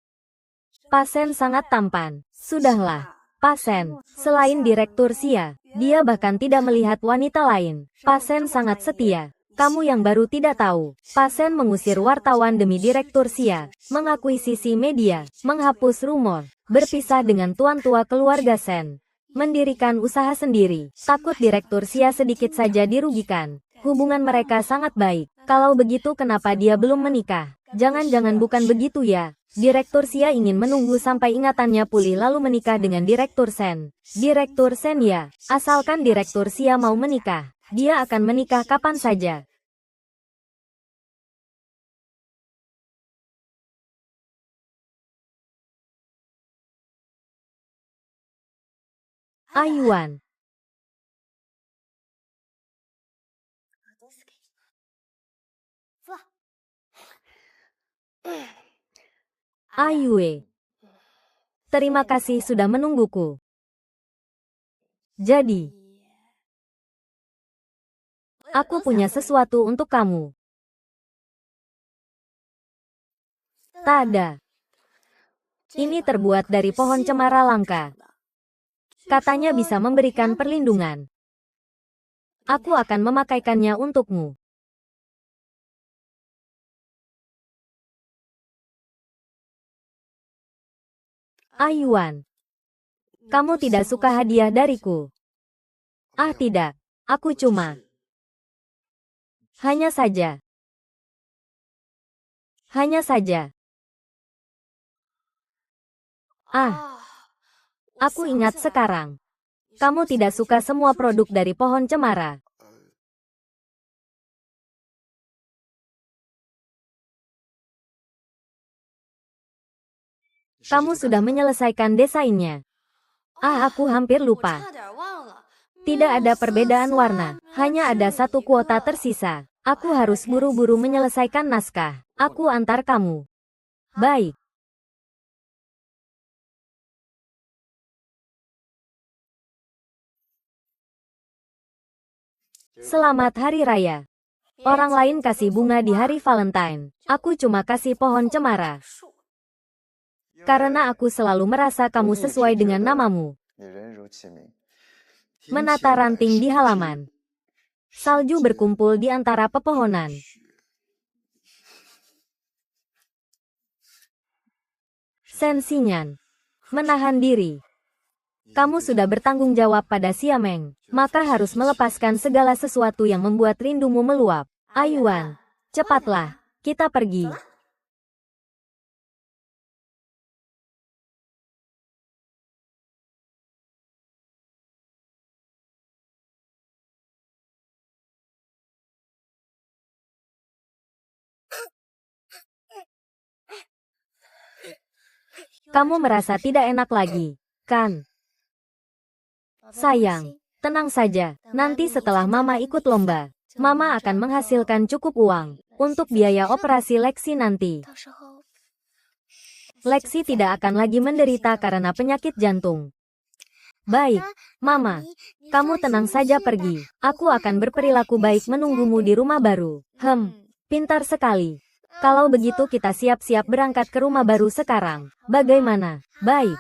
Pasien sangat tampan. Sudahlah. Pasien, selain Direktur Xia, dia bahkan tidak melihat wanita lain. Pasien sangat setia. Kamu yang baru tidak tahu. Pasen mengusir wartawan demi direktur Xia, mengakuisisi media, menghapus rumor, berpisah dengan tuan tua keluarga Sen, mendirikan usaha sendiri. Takut direktur Xia sedikit saja dirugikan. Hubungan mereka sangat baik. Kalau begitu kenapa dia belum menikah? Jangan-jangan bukan begitu ya? Direktur Xia ingin menunggu sampai ingatannya pulih lalu menikah dengan Direktur Sen. Direktur Sen ya, asalkan Direktur Xia mau menikah, dia akan menikah kapan saja. Ayuan. Ayue. Terima kasih sudah menungguku. Jadi, aku punya sesuatu untuk kamu. Tak ada. Ini terbuat dari pohon cemara langka. Katanya bisa memberikan perlindungan. Aku akan memakaikannya untukmu. Ayuan. Kamu tidak suka hadiah dariku? Ah tidak. Aku cuma. Hanya saja. Hanya saja. Ah. Aku ingat sekarang. Kamu tidak suka semua produk dari pohon cemara. Kamu sudah menyelesaikan desainnya. Ah, aku hampir lupa. Tidak ada perbedaan warna, hanya ada satu kuota tersisa. Aku harus buru-buru menyelesaikan naskah. Aku antar kamu. Baik. Selamat Hari Raya. Orang lain kasih bunga di hari Valentine. Aku cuma kasih pohon cemara. Karena aku selalu merasa kamu sesuai dengan namamu. Menata ranting di halaman. Salju berkumpul di antara pepohonan. Sensinyan. Menahan diri. Kamu sudah bertanggung jawab pada Siameng, maka harus melepaskan segala sesuatu yang membuat rindumu meluap. Ayuan, cepatlah, kita pergi. Kamu merasa tidak enak lagi, kan? Sayang, tenang saja, nanti setelah Mama ikut lomba, Mama akan menghasilkan cukup uang untuk biaya operasi Lexi nanti. Lexi tidak akan lagi menderita karena penyakit jantung. Baik, Mama, kamu tenang saja pergi. Aku akan berperilaku baik menunggumu di rumah baru. Pintar sekali. Kalau begitu kita siap-siap berangkat ke rumah baru sekarang. Bagaimana? Baik.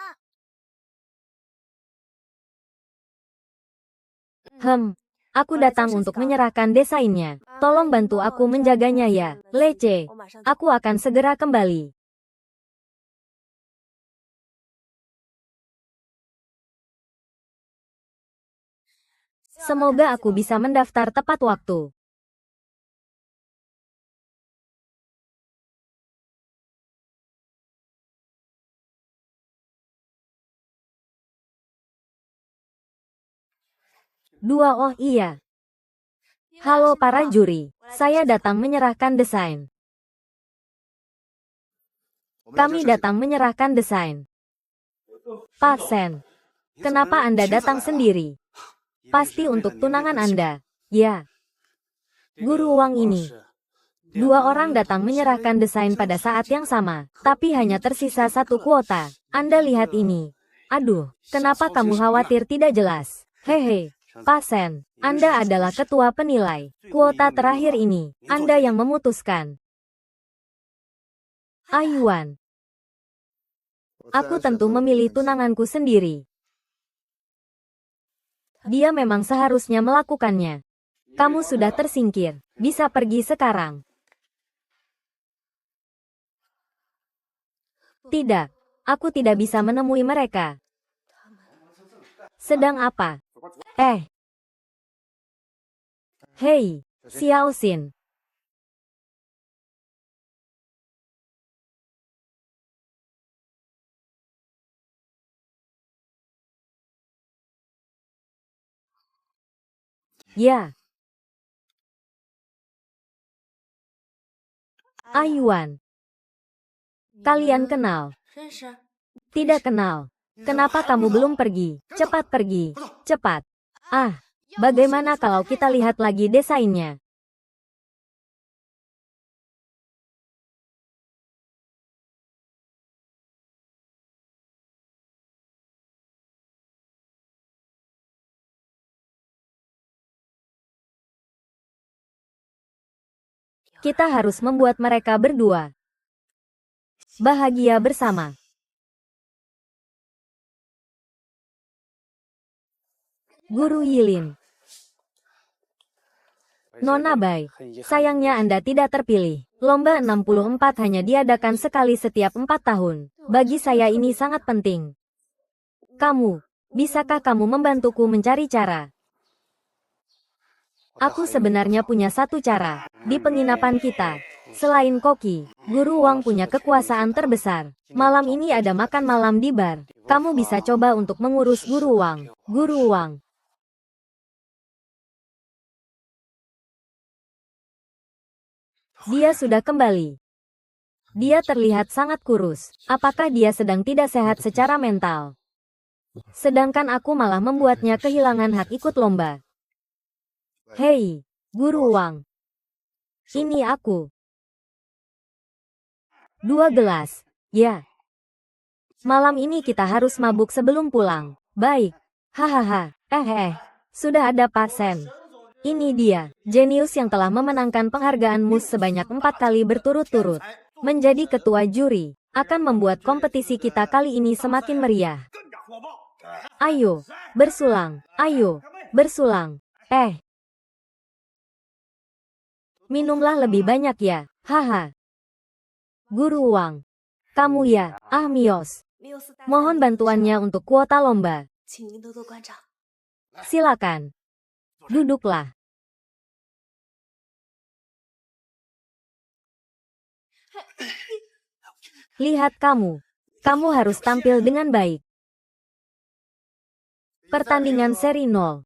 Aku datang untuk menyerahkan desainnya. Tolong bantu aku menjaganya ya, Lece. Aku akan segera kembali. Semoga aku bisa mendaftar tepat waktu. Oh iya. Halo para juri, saya datang menyerahkan desain. Kami datang menyerahkan desain. Pak Sen, kenapa Anda datang sendiri? Pasti untuk tunangan Anda. Ya. Guru uang ini. 2 orang datang menyerahkan desain pada saat yang sama, tapi hanya tersisa 1 kuota. Anda lihat ini. Aduh, kenapa kamu khawatir tidak jelas? Hehe. Pak Sen, Anda adalah ketua penilai. Kuota terakhir ini, Anda yang memutuskan. Ayuan. Aku tentu memilih tunanganku sendiri. Dia memang seharusnya melakukannya. Kamu sudah tersingkir. bisa pergi sekarang. Tidak, aku tidak bisa menemui mereka. Sedang apa? Hei, Xiao Xin. Ya, Ayuan. Kalian kenal? Tidak kenal. Kenapa kamu belum pergi? Cepat pergi. Cepat. Ah, bagaimana kalau kita lihat lagi desainnya? Kita harus membuat mereka berdua bahagia bersama. Guru Yilin. Nona Bai, sayangnya Anda tidak terpilih. Lomba 64 hanya diadakan sekali setiap 4 tahun. Bagi saya ini sangat penting. Kamu, bisakah kamu membantuku mencari cara? Aku sebenarnya punya satu cara. Di penginapan kita, selain koki, Guru Wang punya kekuasaan terbesar. Malam ini ada makan malam di bar. Kamu bisa coba untuk mengurus Guru Wang. Guru Wang. Dia sudah kembali. Dia terlihat sangat kurus. Apakah dia sedang tidak sehat secara mental? Sedangkan aku malah membuatnya kehilangan hak ikut lomba. Hei, Guru Wang. Ini aku. 2 gelas. Ya. Malam ini kita harus mabuk sebelum pulang. Baik. Hahaha. Sudah ada Pak Sen. Ini dia, jenius yang telah memenangkan penghargaan MUS sebanyak 4 kali berturut-turut. Menjadi ketua juri, akan membuat kompetisi kita kali ini semakin meriah. Ayo, bersulang. Ayo, bersulang. Minumlah lebih banyak ya. Haha. Guru Wang. Kamu ya, Mios. Mohon bantuannya untuk kuota lomba. Silakan. Duduklah. Lihat kamu. Kamu harus tampil dengan baik. Pertandingan seri 0.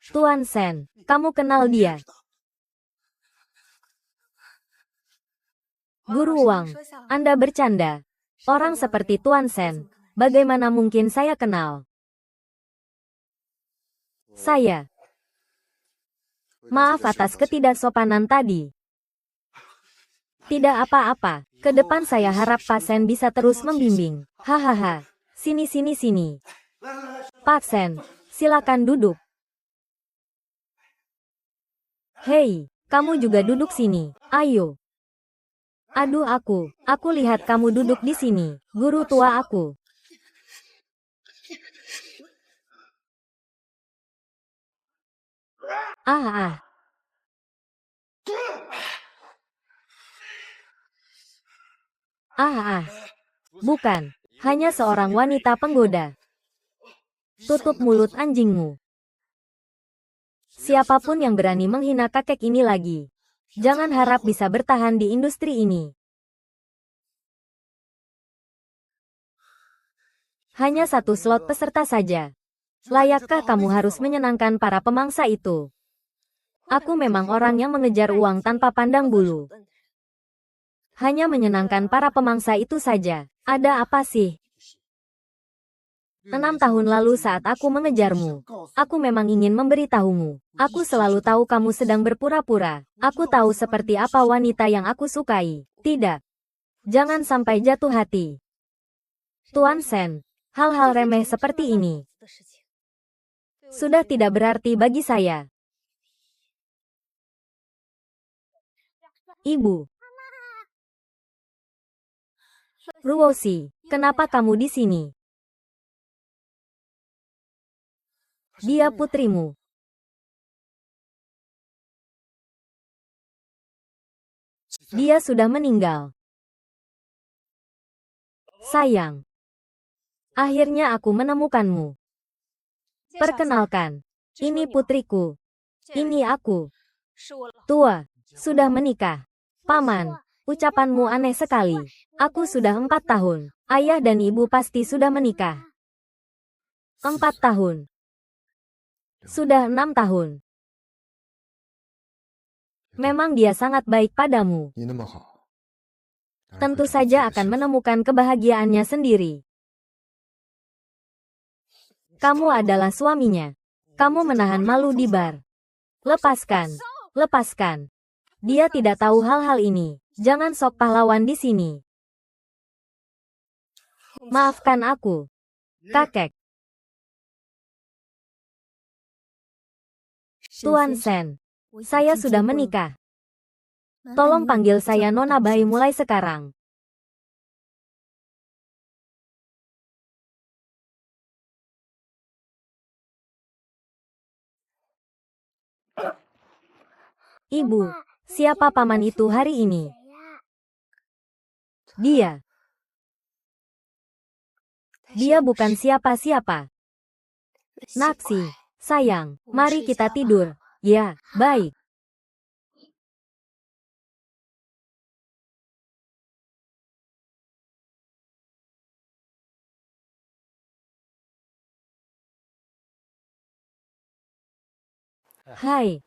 Tuan Sen, kamu kenal dia? Guru Wang, Anda bercanda. Orang seperti Tuan Sen, bagaimana mungkin saya kenal? Saya. Maaf atas ketidaksopanan tadi. Tidak apa-apa. Ke depan saya harap Pak Sen bisa terus membimbing. Hahaha. Sini. Pak Sen, silakan duduk. Hei, kamu juga duduk sini. Ayo. Aduh aku lihat kamu duduk di sini. Guru tua aku. Ah. Bukan. Hanya seorang wanita penggoda. Tutup mulut anjingmu. Siapapun yang berani menghina kakek ini lagi, jangan harap bisa bertahan di industri ini. Hanya satu slot peserta saja. Layakkah kamu harus menyenangkan para pemangsa itu? Aku memang orang yang mengejar uang tanpa pandang bulu. Hanya menyenangkan para pemangsa itu saja. Ada apa sih? 6 tahun lalu saat aku mengejarmu, aku memang ingin memberitahumu. Aku selalu tahu kamu sedang berpura-pura. Aku tahu seperti apa wanita yang aku sukai. Tidak. Jangan sampai jatuh hati. Tuan Sen, hal-hal remeh seperti ini sudah tidak berarti bagi saya. Ibu. Ruoshi, kenapa kamu di sini? Dia putrimu. Dia sudah meninggal. Sayang. Akhirnya aku menemukanmu. Perkenalkan, ini putriku. Ini aku. Tua, sudah menikah. Paman, ucapanmu aneh sekali. Aku sudah 4 tahun. Ayah dan ibu pasti sudah menikah. 4 tahun. Sudah 6 tahun. Memang dia sangat baik padamu. 你那么好， Tentu saja akan menemukan kebahagiaannya sendiri. Kamu adalah suaminya. Kamu menahan malu di bar. Lepaskan. Lepaskan. Dia tidak tahu hal-hal ini. Jangan sok pahlawan di sini. Maafkan aku, kakek. Tuan Sen, saya sudah menikah. Tolong panggil saya Nona Bai mulai sekarang. Ibu, siapa paman itu hari ini? Dia. Dia bukan siapa-siapa. Naksi, sayang, mari kita tidur. Ya, baik. Hai.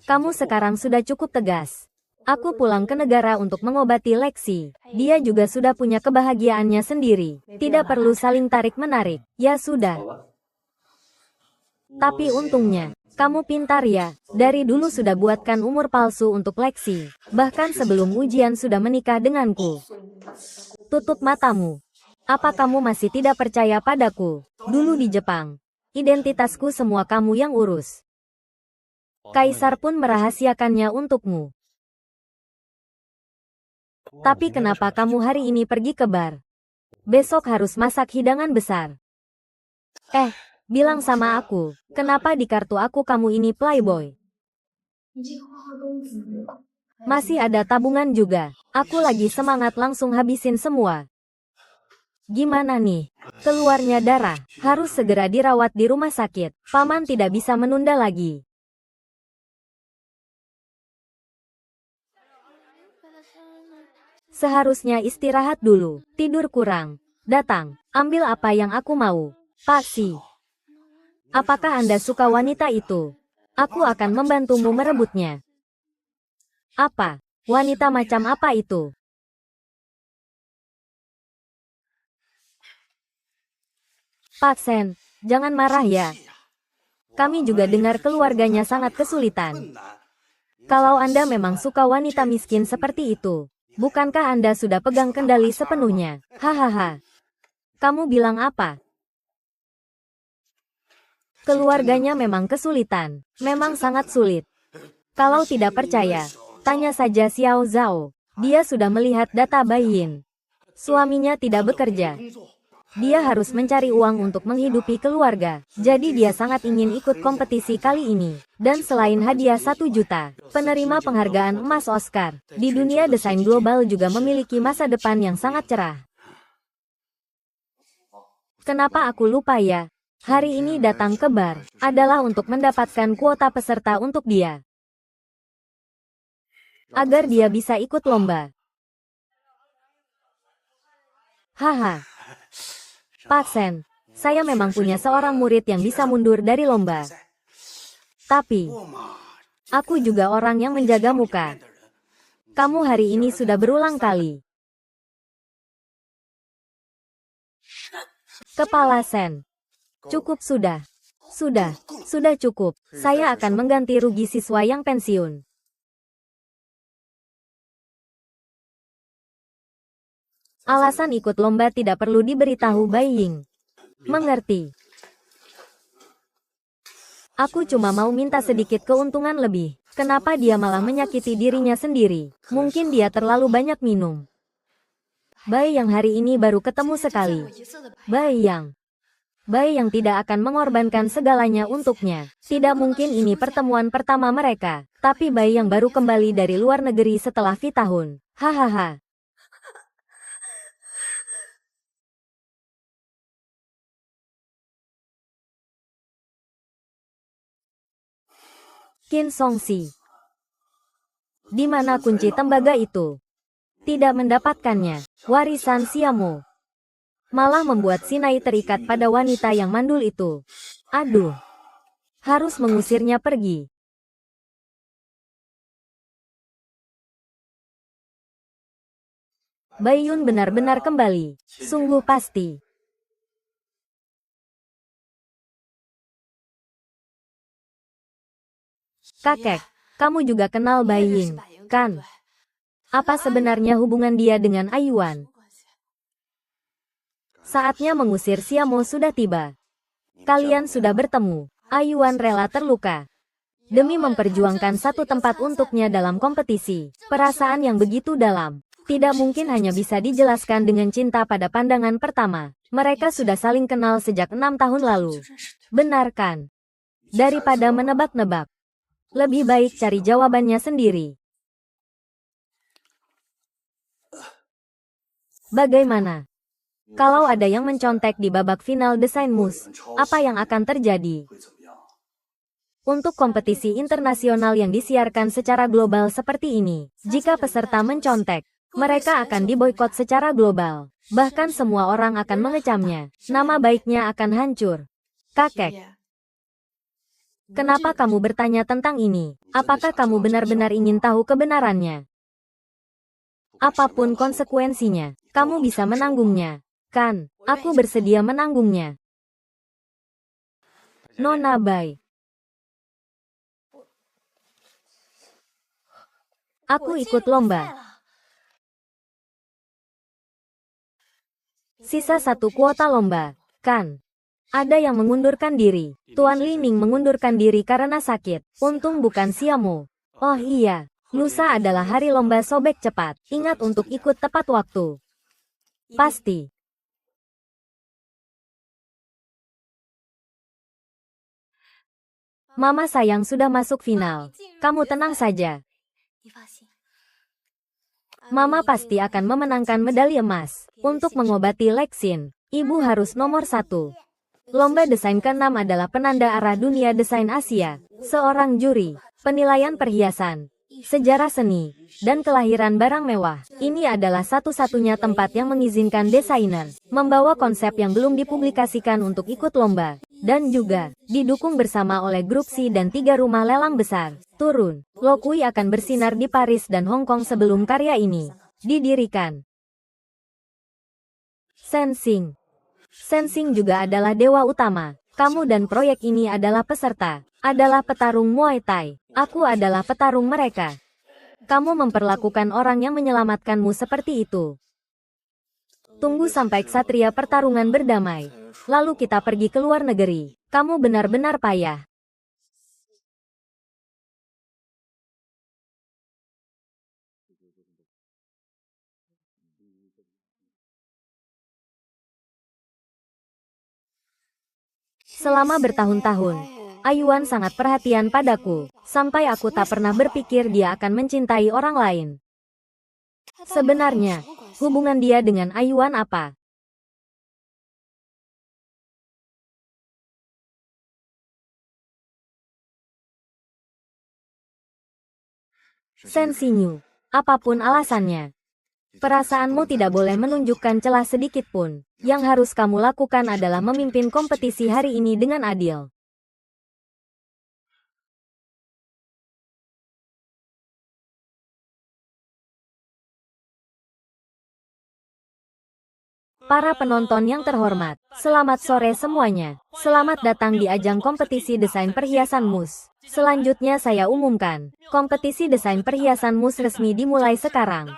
Kamu sekarang sudah cukup tegas. Aku pulang ke negara untuk mengobati Lexi. Dia juga sudah punya kebahagiaannya sendiri. Tidak perlu saling tarik-menarik. Ya sudah. Tapi untungnya, kamu pintar ya. Dari dulu sudah buatkan umur palsu untuk Lexi. Bahkan sebelum ujian sudah menikah denganku. Tutup matamu. Apa kamu masih tidak percaya padaku? Dulu di Jepang, identitasku semua kamu yang urus. Kaisar pun merahasiakannya untukmu. Tapi kenapa kamu hari ini pergi ke bar? Besok harus masak hidangan besar. Bilang sama aku, kenapa di kartu aku kamu ini playboy? Masih ada tabungan juga. Aku lagi semangat langsung habisin semua. Gimana nih? Keluarnya darah. Harus segera dirawat di rumah sakit. Paman tidak bisa menunda lagi. Seharusnya istirahat dulu. Tidur kurang. Datang, ambil apa yang aku mau. Paksi. Apakah Anda suka wanita itu? Aku akan membantumu merebutnya. Apa? Wanita macam apa itu? Pak Sen, jangan marah ya. Kami juga dengar keluarganya sangat kesulitan. Kalau Anda memang suka wanita miskin seperti itu, bukankah Anda sudah pegang kendali sepenuhnya? Hahaha. Kamu bilang apa? Keluarganya memang kesulitan. Memang sangat sulit. Kalau tidak percaya, tanya saja Xiao Zhao. Dia sudah melihat data Baiyin. Suaminya tidak bekerja. Dia harus mencari uang untuk menghidupi keluarga. Jadi dia sangat ingin ikut kompetisi kali ini. Dan selain hadiah 1 juta, penerima penghargaan emas Oscar di dunia desain global juga memiliki masa depan yang sangat cerah. Kenapa aku lupa ya? Hari ini datang ke bar adalah untuk mendapatkan kuota peserta untuk dia. Agar dia bisa ikut lomba. Haha. Pak Sen, saya memang punya seorang murid yang bisa mundur dari lomba. Tapi, aku juga orang yang menjaga muka. Kamu hari ini sudah berulang kali. Kepala Sen. Cukup sudah. Sudah cukup. Saya akan mengganti rugi siswa yang pensiun. Alasan ikut lomba tidak perlu diberitahu Baiying. Mengerti. Aku cuma mau minta sedikit keuntungan lebih. Kenapa dia malah menyakiti dirinya sendiri? Mungkin dia terlalu banyak minum. Bai yang hari ini baru ketemu sekali. Bai yang. Bai yang tidak akan mengorbankan segalanya untuknya. Tidak mungkin ini pertemuan pertama mereka. Tapi Bai yang baru kembali dari luar negeri setelah V tahun. Hahaha. Qin Songxi. Di mana kunci tembaga itu? Tidak mendapatkannya. Warisan Siamo. Malah membuat Sinai terikat pada wanita yang mandul itu. Aduh. Harus mengusirnya pergi. Baiyun benar-benar kembali. Sungguh pasti. Kakek, kamu juga kenal Bai Ying, kan? Apa sebenarnya hubungan dia dengan Ayuan? Saatnya mengusir Siamo sudah tiba. Kalian sudah bertemu. Ayuan rela terluka demi memperjuangkan satu tempat untuknya dalam kompetisi. Perasaan yang begitu dalam tidak mungkin hanya bisa dijelaskan dengan cinta pada pandangan pertama. Mereka sudah saling kenal sejak 6 tahun lalu. Benar kan? Daripada menebak-nebak, lebih baik cari jawabannya sendiri. Bagaimana? Kalau ada yang mencontek di babak final desain mus, apa yang akan terjadi? Untuk kompetisi internasional yang disiarkan secara global seperti ini, jika peserta mencontek, mereka akan diboikot secara global. Bahkan semua orang akan mengecamnya. Nama baiknya akan hancur. Kakek, kenapa kamu bertanya tentang ini? Apakah kamu benar-benar ingin tahu kebenarannya? Apapun konsekuensinya, kamu bisa menanggungnya. Kan, aku bersedia menanggungnya. Nona Bai. Aku ikut lomba. Sisa 1 kuota lomba, kan? Ada yang mengundurkan diri. Tuan Li Ning mengundurkan diri karena sakit. Untung bukan Siamo. Oh iya, lusa adalah hari lomba sobek cepat. Ingat untuk ikut tepat waktu. Pasti. Mama sayang sudah masuk final. Kamu tenang saja. Mama pasti akan memenangkan medali emas. Untuk mengobati Lexin, ibu harus nomor 1. Lomba desain ke-6 adalah penanda arah dunia desain Asia. Seorang juri, penilaian perhiasan, sejarah seni, dan kelahiran barang mewah. Ini adalah satu-satunya tempat yang mengizinkan desainer membawa konsep yang belum dipublikasikan untuk ikut lomba. Dan juga, didukung bersama oleh grup C dan 3 rumah lelang besar. Turun, Lo Kui akan bersinar di Paris dan Hong Kong sebelum karya ini didirikan. Sensing. Sensing juga adalah dewa utama. Kamu dan proyek ini adalah peserta. Adalah petarung Muay Thai. Aku adalah petarung mereka. Kamu memperlakukan orang yang menyelamatkanmu seperti itu. Tunggu sampai ksatria pertarungan berdamai. Lalu kita pergi ke luar negeri. Kamu benar-benar payah. Selama bertahun-tahun, Ayuan sangat perhatian padaku, sampai aku tak pernah berpikir dia akan mencintai orang lain. Sebenarnya, hubungan dia dengan Ayuan apa? Sensinyu, apapun alasannya, perasaanmu tidak boleh menunjukkan celah sedikit pun. Yang harus kamu lakukan adalah memimpin kompetisi hari ini dengan adil. Para penonton yang terhormat, selamat sore semuanya. Selamat datang di ajang kompetisi desain perhiasan mus. Selanjutnya saya umumkan, kompetisi desain perhiasan mus resmi dimulai sekarang.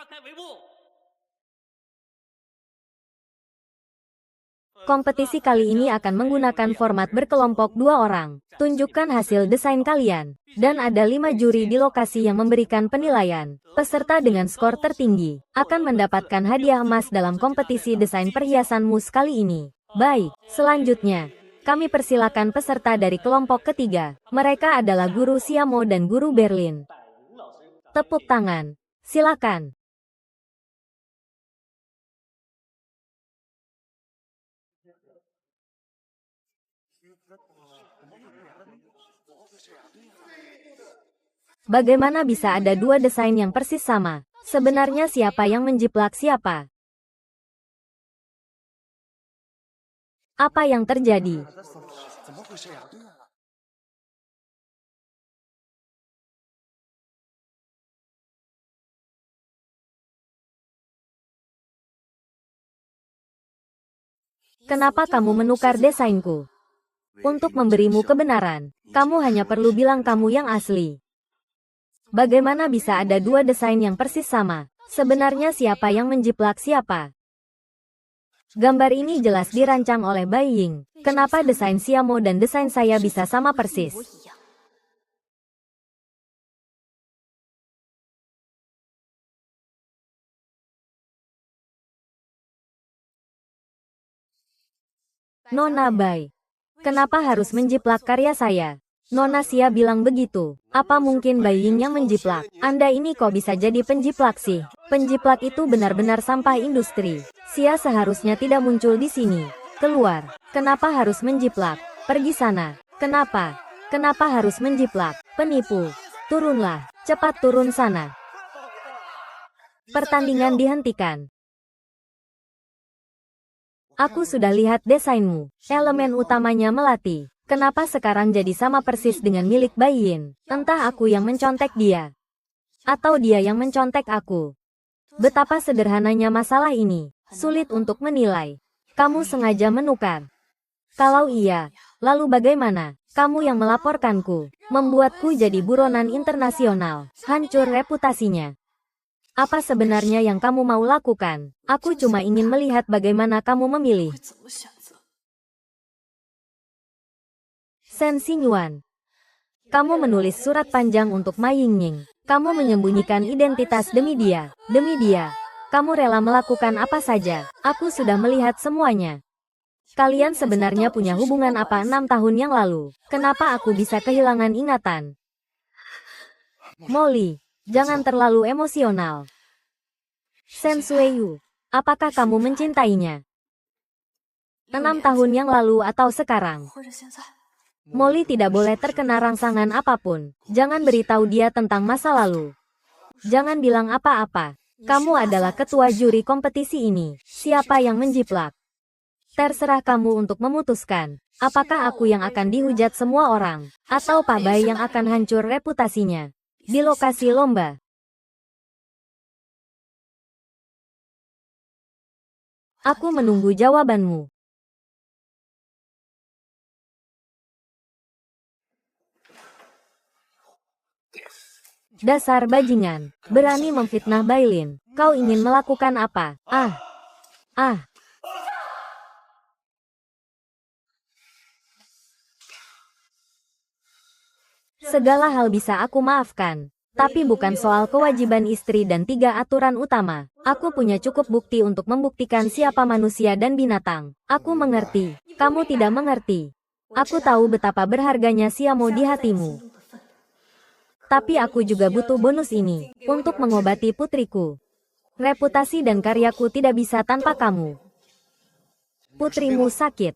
Kompetisi kali ini akan menggunakan format berkelompok 2 orang. Tunjukkan hasil desain kalian. Dan ada 5 juri di lokasi yang memberikan penilaian. Peserta dengan skor tertinggi akan mendapatkan hadiah emas dalam kompetisi desain perhiasan mus kali ini. Baik, selanjutnya, Kami persilakan peserta dari kelompok ketiga. Mereka adalah Guru Siamo dan Guru Berlin. Tepuk tangan. Silakan. Bagaimana bisa ada dua desain yang persis sama? Sebenarnya siapa yang menjiplak siapa? Apa yang terjadi? Kenapa kamu menukar desainku? Untuk memberimu kebenaran, kamu hanya perlu bilang kamu yang asli. Bagaimana bisa ada dua desain yang persis sama? Sebenarnya siapa yang menjiplak siapa? Gambar ini jelas dirancang oleh Bai Ying. Kenapa desain Siamo dan desain saya bisa sama persis? Nona Bai, kenapa harus menjiplak karya saya? Nona Xia bilang begitu. Apa mungkin Bai Ying yang menjiplak? Anda ini kok bisa jadi penjiplak sih? Penjiplak itu benar-benar sampah industri. Xia seharusnya tidak muncul di sini. Keluar. Kenapa harus menjiplak? Pergi sana. Kenapa? Kenapa harus menjiplak? Penipu. Turunlah. Cepat turun sana. Pertandingan dihentikan. Aku sudah lihat desainmu. Elemen utamanya melati. Kenapa sekarang jadi sama persis dengan milik Bai Yin? Entah aku yang mencontek dia, atau dia yang mencontek aku. Betapa sederhananya masalah ini. Sulit untuk menilai. Kamu sengaja menukar. Kalau iya, lalu bagaimana? Kamu yang melaporkanku, membuatku jadi buronan internasional. Hancur reputasinya. Apa sebenarnya yang kamu mau lakukan? Aku cuma ingin melihat bagaimana kamu memilih. Shen Xingyuan, kamu menulis surat panjang untuk Ma Yingning. Kamu menyembunyikan identitas demi dia. Demi dia, kamu rela melakukan apa saja. Aku sudah melihat semuanya. Kalian sebenarnya punya hubungan apa 6 tahun yang lalu? Kenapa aku bisa kehilangan ingatan? Molly, jangan terlalu emosional. Shen Suiyu, apakah kamu mencintainya? 6 tahun yang lalu atau sekarang? Molly tidak boleh terkena rangsangan apapun. Jangan beritahu dia tentang masa lalu. Jangan bilang apa-apa. Kamu adalah ketua juri kompetisi ini. Siapa yang menjiplak? Terserah kamu untuk memutuskan. Apakah aku yang akan dihujat semua orang? Atau Pak Bai yang akan hancur reputasinya? Di lokasi lomba. Aku menunggu jawabanmu. Dasar bajingan, berani memfitnah Bailin. Kau ingin melakukan apa? Ah. Segala hal bisa aku maafkan. Tapi bukan soal kewajiban istri dan 3 aturan utama. Aku punya cukup bukti untuk membuktikan siapa manusia dan binatang. Aku mengerti. Kamu tidak mengerti. Aku tahu betapa berharganya Siamo di hatimu. Tapi aku juga butuh bonus ini, untuk mengobati putriku. Reputasi dan karyaku tidak bisa tanpa kamu. Putrimu sakit.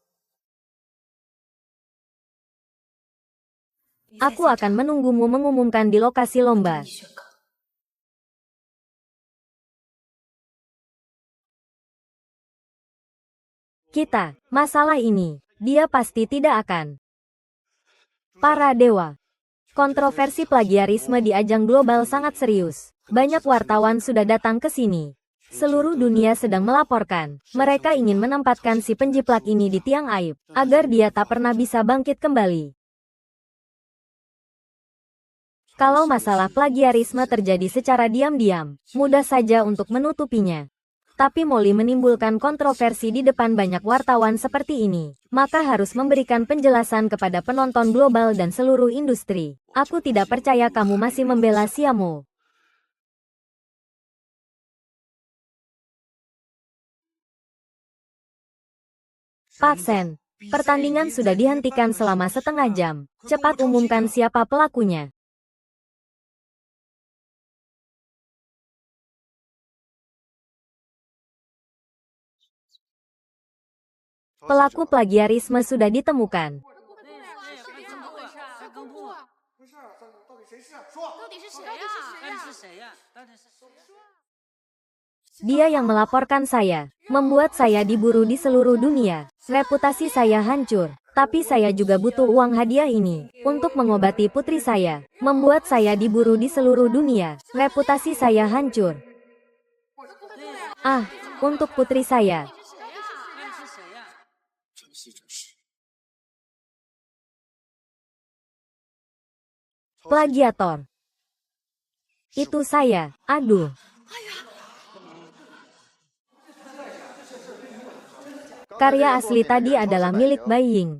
Aku akan menunggumu mengumumkan di lokasi lomba. Masalah ini, dia pasti tidak akan. Para dewa. Kontroversi plagiarisme di ajang global sangat serius. Banyak wartawan sudah datang ke sini. Seluruh dunia sedang melaporkan. Mereka ingin menempatkan si penjiplak ini di tiang aib, agar dia tak pernah bisa bangkit kembali. Kalau masalah plagiarisme terjadi secara diam-diam, mudah saja untuk menutupinya. Tapi Molly menimbulkan kontroversi di depan banyak wartawan seperti ini, maka harus memberikan penjelasan kepada penonton global dan seluruh industri. Aku tidak percaya kamu masih membela Siamo. Pak Shen, Pertandingan sudah dihentikan selama setengah jam. Cepat umumkan siapa pelakunya. Pelaku plagiarisme sudah ditemukan. Dia yang melaporkan saya, membuat saya diburu di seluruh dunia. Reputasi saya hancur, tapi saya juga butuh uang hadiah ini untuk mengobati putri saya. Membuat saya diburu di seluruh dunia. Reputasi saya hancur. Ah, untuk putri saya. Plagiator. Itu saya. Aduh. Karya asli tadi adalah milik Bai Ying.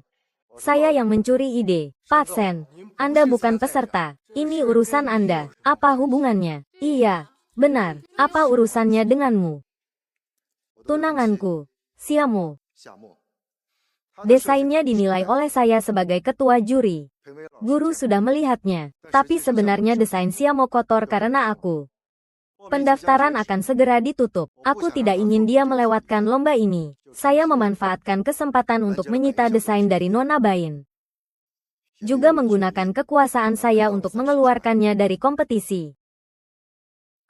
Saya yang mencuri ide. Pak Sen, Anda bukan peserta. Ini urusan Anda. Apa hubungannya? Iya, benar. Apa urusannya denganmu? Tunanganku, Xiamo. Desainnya dinilai oleh saya sebagai ketua juri. Guru sudah melihatnya, tapi sebenarnya desain Xiamo kotor karena aku. Pendaftaran akan segera ditutup. Aku tidak ingin dia melewatkan lomba ini. Saya memanfaatkan kesempatan untuk menyita desain dari Nona Bain. Juga menggunakan kekuasaan saya untuk mengeluarkannya dari kompetisi.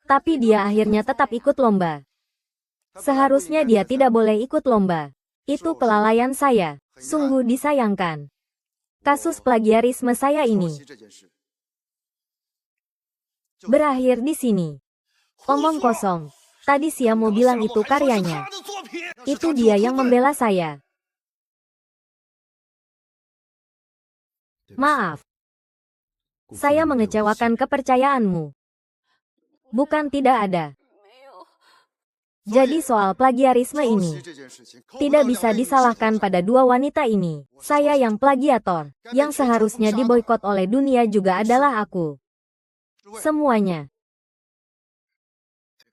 Tapi dia akhirnya tetap ikut lomba. Seharusnya dia tidak boleh ikut lomba. Itu kelalaian saya. Sungguh disayangkan. Kasus plagiarisme saya ini berakhir di sini. Omong kosong. Tadi Xiamo bilang itu karyanya. Itu dia yang membela saya. Maaf. Saya mengecewakan kepercayaanmu. Bukan tidak ada. Jadi soal plagiarisme ini tidak bisa disalahkan pada dua wanita ini. Saya yang plagiator. Yang seharusnya diboikot oleh dunia juga adalah aku. Semuanya.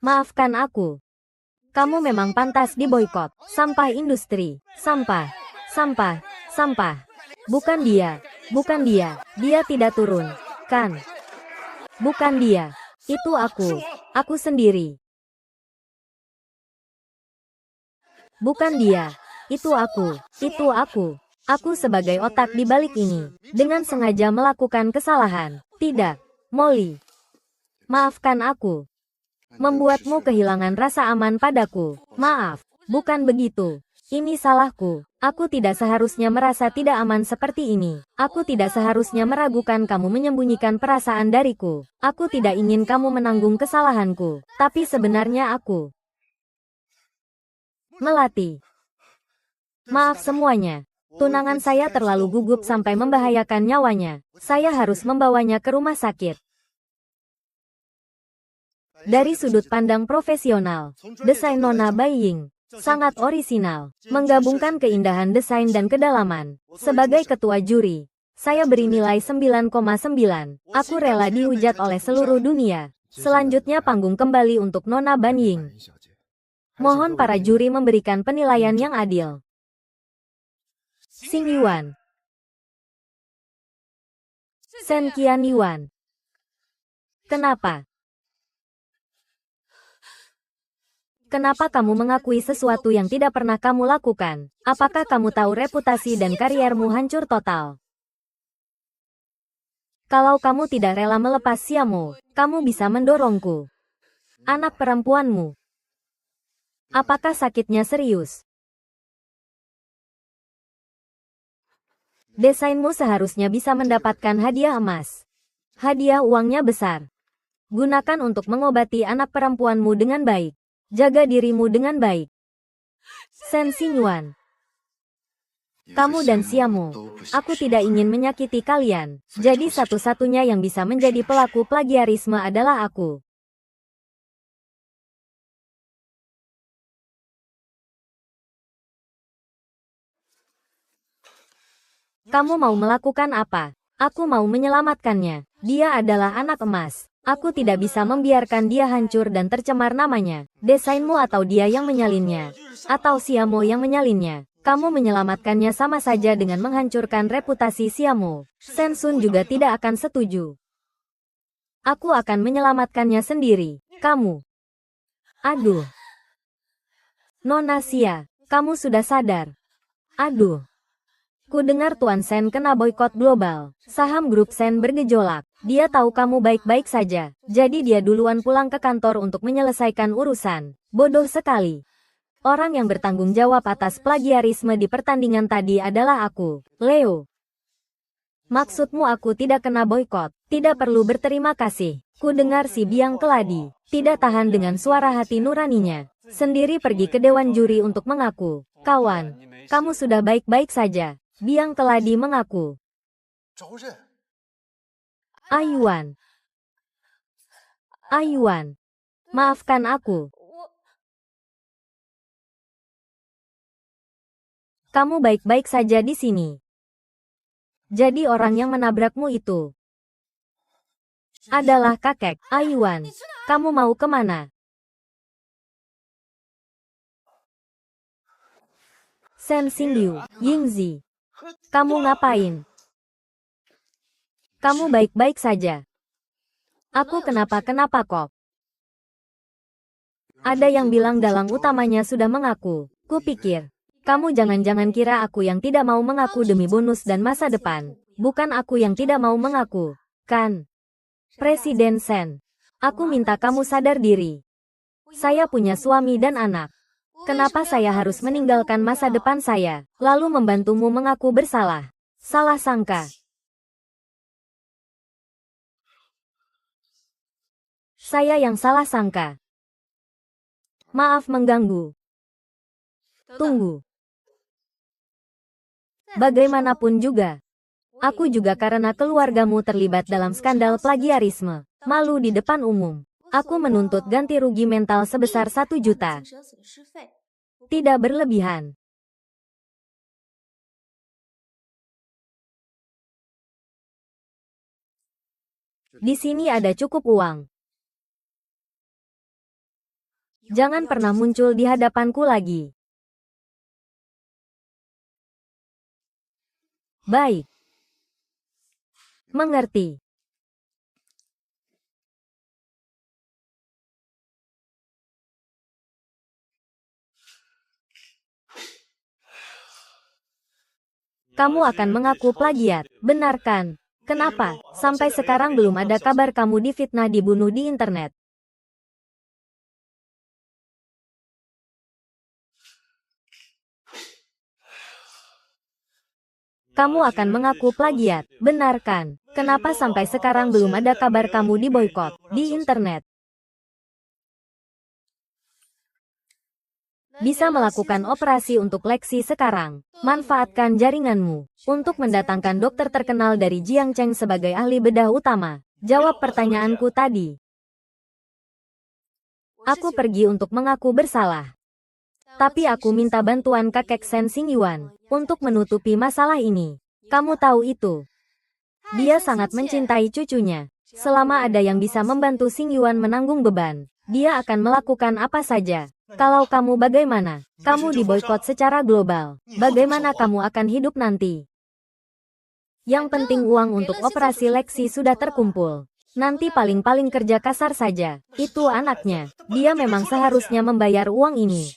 Maafkan aku. Kamu memang pantas diboikot. Sampah industri. Sampah. Sampah. Sampah. Bukan dia. Bukan dia. Dia tidak turun. Kan? Bukan dia. Itu aku. Aku sendiri. Bukan dia. Itu aku. Itu aku. Aku sebagai otak di balik ini. Dengan sengaja melakukan kesalahan. Tidak. Molly. Maafkan aku. Membuatmu kehilangan rasa aman padaku. Maaf, bukan begitu. Ini salahku. Aku tidak seharusnya merasa tidak aman seperti ini. Aku tidak seharusnya meragukan kamu menyembunyikan perasaan dariku. Aku tidak ingin kamu menanggung kesalahanku. Tapi sebenarnya aku melatih. Maaf semuanya. Tunangan saya terlalu gugup sampai membahayakan nyawanya. Saya harus membawanya ke rumah sakit. Dari sudut pandang profesional, desain Nona Bai Ying sangat orisinal, menggabungkan keindahan desain dan kedalaman. Sebagai ketua juri, saya beri nilai 9,9. Aku rela dihujat oleh seluruh dunia. Selanjutnya panggung kembali untuk Nona Bai Ying. Mohon para juri memberikan penilaian yang adil. Xing Yuan, Shen Qian Yuan. Kenapa? Kenapa kamu mengakui sesuatu yang tidak pernah kamu lakukan? Apakah kamu tahu reputasi dan kariermu hancur total? Kalau kamu tidak rela melepas Xiamo, kamu bisa mendorongku. Anak perempuanmu. Apakah sakitnya serius? Desainmu seharusnya bisa mendapatkan hadiah emas. Hadiah uangnya besar. Gunakan untuk mengobati anak perempuanmu dengan baik. Jaga dirimu dengan baik. Shen Xingyuan. Kamu dan Xiamo, aku tidak ingin menyakiti kalian. Jadi satu-satunya yang bisa menjadi pelaku plagiarisme adalah aku. Kamu mau melakukan apa? Aku mau menyelamatkannya. Dia adalah anak emas. Aku tidak bisa membiarkan dia hancur dan tercemar namanya. Desainmu atau dia yang menyalinnya. Atau Xiamo yang menyalinnya. Kamu menyelamatkannya sama saja dengan menghancurkan reputasi Xiamo. Sensun juga tidak akan setuju. Aku akan menyelamatkannya sendiri. Kamu. Aduh. Nona Xia, kamu sudah sadar. Aduh. Ku dengar Tuan Sen kena boykot global. Saham grup Sen bergejolak. Dia tahu kamu baik-baik saja. Jadi dia duluan pulang ke kantor untuk menyelesaikan urusan. Bodoh sekali. Orang yang bertanggung jawab atas plagiarisme di pertandingan tadi adalah aku, Leo. Maksudmu aku tidak kena boykot? Tidak perlu berterima kasih. Ku dengar si Biang Keladi tidak tahan dengan suara hati nuraninya. Sendiri pergi ke dewan juri untuk mengaku. Kawan, kamu sudah baik-baik saja. Biang Keladi mengaku. Ayuan. Ayuan. Maafkan aku. Kamu baik-baik saja di sini. Jadi orang yang menabrakmu itu adalah kakek Ayuan. Kamu mau kemana? Sen Xingyu, Yingzi. Kamu ngapain? Kamu baik-baik saja. Aku kenapa-kenapa kok. Ada yang bilang dalang utamanya sudah mengaku. Kupikir, kamu jangan-jangan kira aku yang tidak mau mengaku demi bonus dan masa depan. Bukan aku yang tidak mau mengaku, kan? Presiden Sen, aku minta kamu sadar diri. Saya punya suami dan anak. Kenapa saya harus meninggalkan masa depan saya, lalu membantumu mengaku bersalah? Salah sangka. Saya yang salah sangka. Maaf mengganggu. Tunggu. Bagaimanapun juga. Aku juga karena keluargamu terlibat dalam skandal plagiarisme. Malu di depan umum. Aku menuntut ganti rugi mental sebesar 1 juta. Tidak berlebihan. Di sini ada cukup uang. Jangan pernah muncul di hadapanku lagi. Baik. Mengerti. Kamu akan mengaku plagiat, benar kan? Kenapa? Sampai sekarang belum ada kabar kamu difitnah dibunuh di internet. Kamu akan mengaku plagiat, benar kan? Kenapa sampai sekarang belum ada kabar kamu diboykot di internet? Bisa melakukan operasi untuk Lexi sekarang. Manfaatkan jaringanmu untuk mendatangkan dokter terkenal dari Jiangcheng sebagai ahli bedah utama. Jawab pertanyaanku tadi. Aku pergi untuk mengaku bersalah. Tapi aku minta bantuan kakek Sen Xingyuan untuk menutupi masalah ini. Kamu tahu itu. Dia sangat mencintai cucunya. Selama ada yang bisa membantu Xingyuan menanggung beban, dia akan melakukan apa saja. Kalau kamu bagaimana? Kamu diboykot secara global. Bagaimana kamu akan hidup nanti? Yang penting uang untuk operasi Lexi sudah terkumpul. Nanti paling-paling kerja kasar saja. Itu anaknya. Dia memang seharusnya membayar uang ini.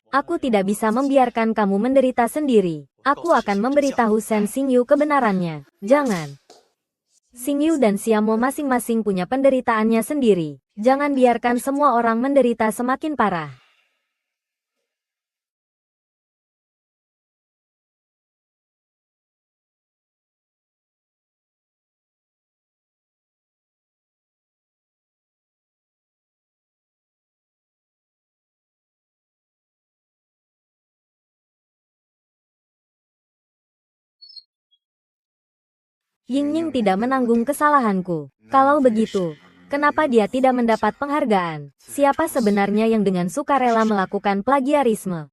Aku tidak bisa membiarkan kamu menderita sendiri. Aku akan memberitahu Sen Xingyu kebenarannya. Jangan. Xingyu dan Xiamo masing-masing punya penderitaannya sendiri. Jangan biarkan semua orang menderita semakin parah. Ying-Ying tidak menanggung kesalahanku. Kalau begitu, kenapa dia tidak mendapat penghargaan? Siapa sebenarnya yang dengan sukarela melakukan plagiarisme?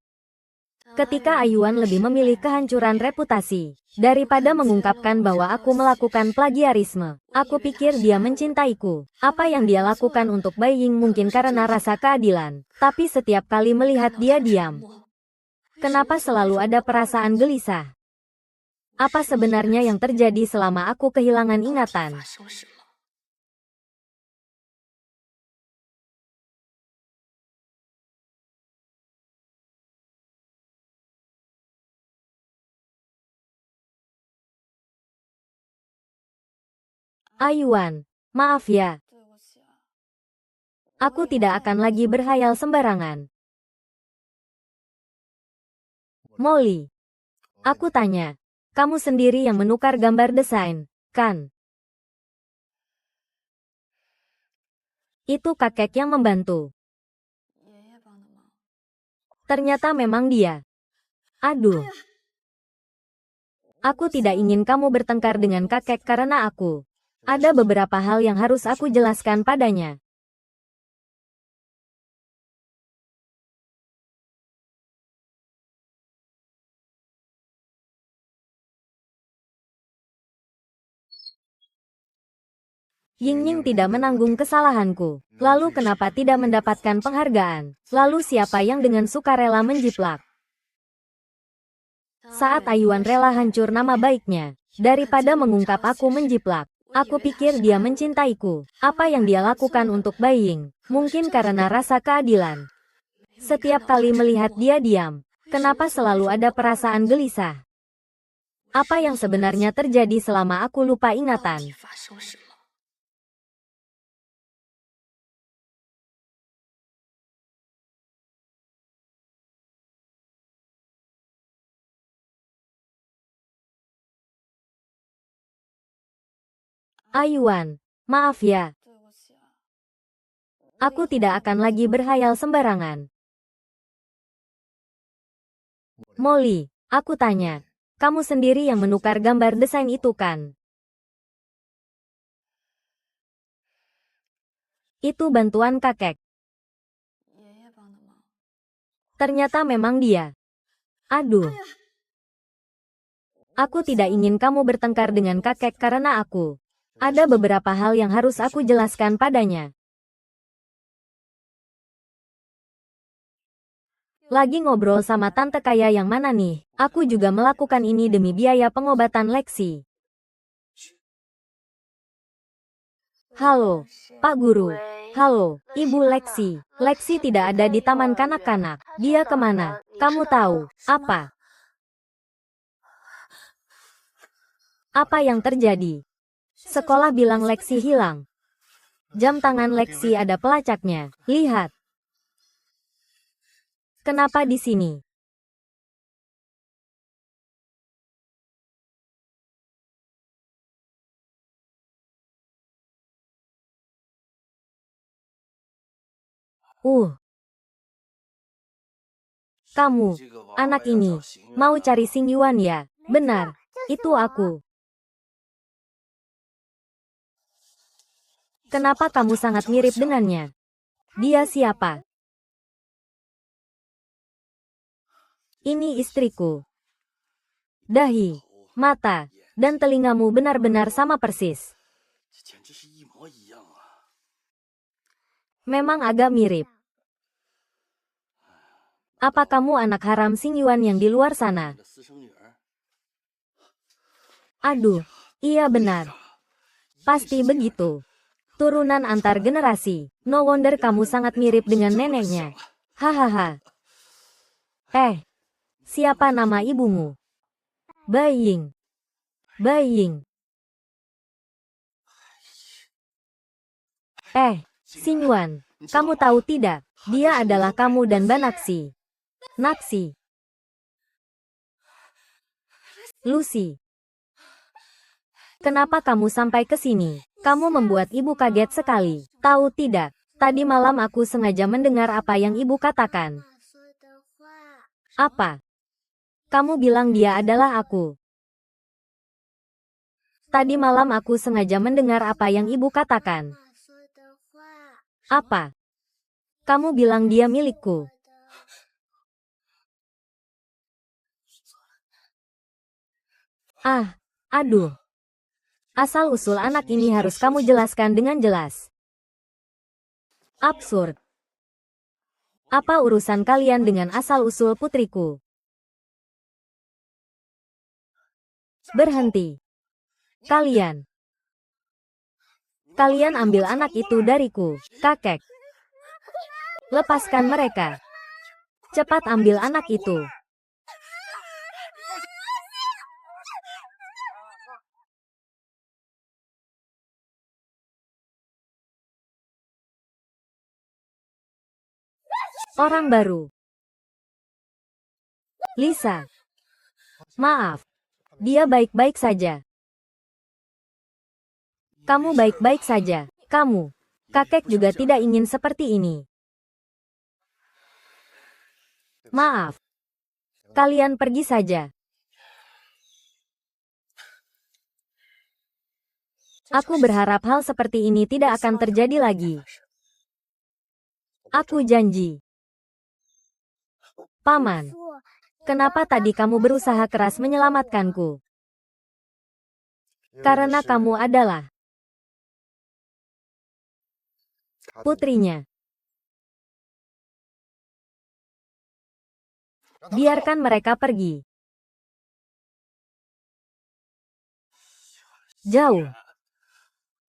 Ketika Ayuan lebih memilih kehancuran reputasi daripada mengungkapkan bahwa aku melakukan plagiarisme. Aku pikir dia mencintaiku. Apa yang dia lakukan untuk Bai Ying mungkin karena rasa keadilan. Tapi setiap kali melihat dia diam, kenapa selalu ada perasaan gelisah? Apa sebenarnya yang terjadi selama aku kehilangan ingatan? Ayuan, maaf ya. Aku tidak akan lagi berhayal sembarangan. Molly, aku tanya. Kamu sendiri yang menukar gambar desain, kan? Itu kakek yang membantu. Ternyata memang dia. Aduh. Aku tidak ingin kamu bertengkar dengan kakek karena aku. Ada beberapa hal yang harus aku jelaskan padanya. Ying-Ying tidak menanggung kesalahanku. Lalu kenapa tidak mendapatkan penghargaan? Lalu siapa yang dengan sukarela menjiplak? Saat Ayuan rela hancur nama baiknya, daripada mengungkap aku menjiplak. Aku pikir dia mencintaiku. Apa yang dia lakukan untuk Bai Ying? Mungkin karena rasa keadilan. Setiap kali melihat dia diam, kenapa selalu ada perasaan gelisah? Apa yang sebenarnya terjadi selama aku lupa ingatan? Ayuan, maaf ya. Aku tidak akan lagi berhayal sembarangan. Molly, aku tanya. Kamu sendiri yang menukar gambar desain itu kan? Itu bantuan kakek. Ternyata memang dia. Aduh. Aku tidak ingin kamu bertengkar dengan kakek karena aku. Ada beberapa hal yang harus aku jelaskan padanya. Lagi ngobrol sama tante kaya yang mana nih? Aku juga melakukan ini demi biaya pengobatan Lexi. Halo, Pak Guru. Halo, Ibu Lexi. Lexi tidak ada di taman kanak-kanak. Dia kemana? Kamu tahu, apa? Apa yang terjadi? Sekolah bilang Lexi hilang. Jam tangan Lexi ada pelacaknya. Lihat. Kenapa di sini? Kamu, anak ini, mau cari Xing Yuan ya? Benar, itu aku. Kenapa kamu sangat mirip dengannya? Dia siapa? Ini istriku. Dahi, mata, dan telingamu benar-benar sama persis. Memang agak mirip. Apa kamu anak haram Xing Yuan yang di luar sana? Aduh, iya benar. Pasti begitu. Turunan antar generasi. No wonder kamu sangat mirip dengan neneknya. Hahaha. Siapa nama ibumu? Bai Ying. Bai Ying. Xing Yuan, kamu tahu tidak? Dia adalah kamu dan Banaksi. Naksi. Lucy. Kenapa kamu sampai ke sini? Kamu membuat ibu kaget sekali. Tahu tidak? Tadi malam aku sengaja mendengar apa yang ibu katakan. Apa? Kamu bilang dia adalah aku. Tadi malam aku sengaja mendengar apa yang ibu katakan. Apa? Kamu bilang dia milikku. Ah, aduh. Asal-usul anak ini harus kamu jelaskan dengan jelas. Absurd. Apa urusan kalian dengan asal-usul putriku? Berhenti. Kalian. Kalian ambil anak itu dariku, kakek. Lepaskan mereka. Cepat ambil anak itu. Orang baru. Lisa. Maaf. Dia baik-baik saja. Kamu baik-baik saja. Kamu. Kakek juga tidak ingin seperti ini. Maaf. Kalian pergi saja. Aku berharap hal seperti ini tidak akan terjadi lagi. Aku janji. Paman. Kenapa tadi kamu berusaha keras menyelamatkanku? Karena kamu adalah putrinya. Biarkan mereka pergi. Jauh.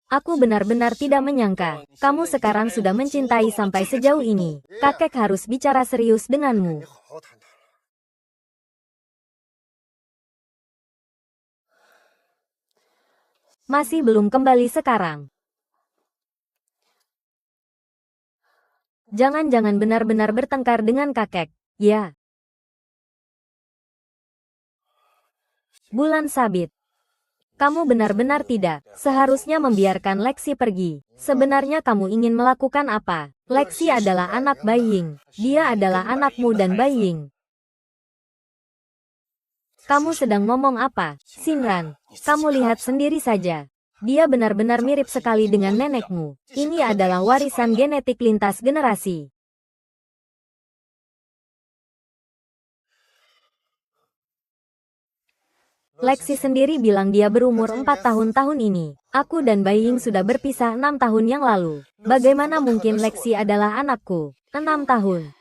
Aku benar-benar tidak menyangka, kamu sekarang sudah mencintai sampai sejauh ini. Kakek harus bicara serius denganmu. Masih belum kembali sekarang. Jangan-jangan benar-benar bertengkar dengan kakek, ya. Bulan sabit. Kamu benar-benar tidak seharusnya membiarkan Lexi pergi. Sebenarnya kamu ingin melakukan apa? Lexi adalah anak Baiying. Dia adalah anakmu dan Baiying. Kamu sedang ngomong apa, Xingran? Kamu lihat sendiri saja. Dia benar-benar mirip sekali dengan nenekmu. Ini adalah warisan genetik lintas generasi. Lexi sendiri bilang dia berumur 4 tahun ini. Aku dan Baiying sudah berpisah 6 tahun yang lalu. Bagaimana mungkin Lexi adalah anakku? 6 tahun.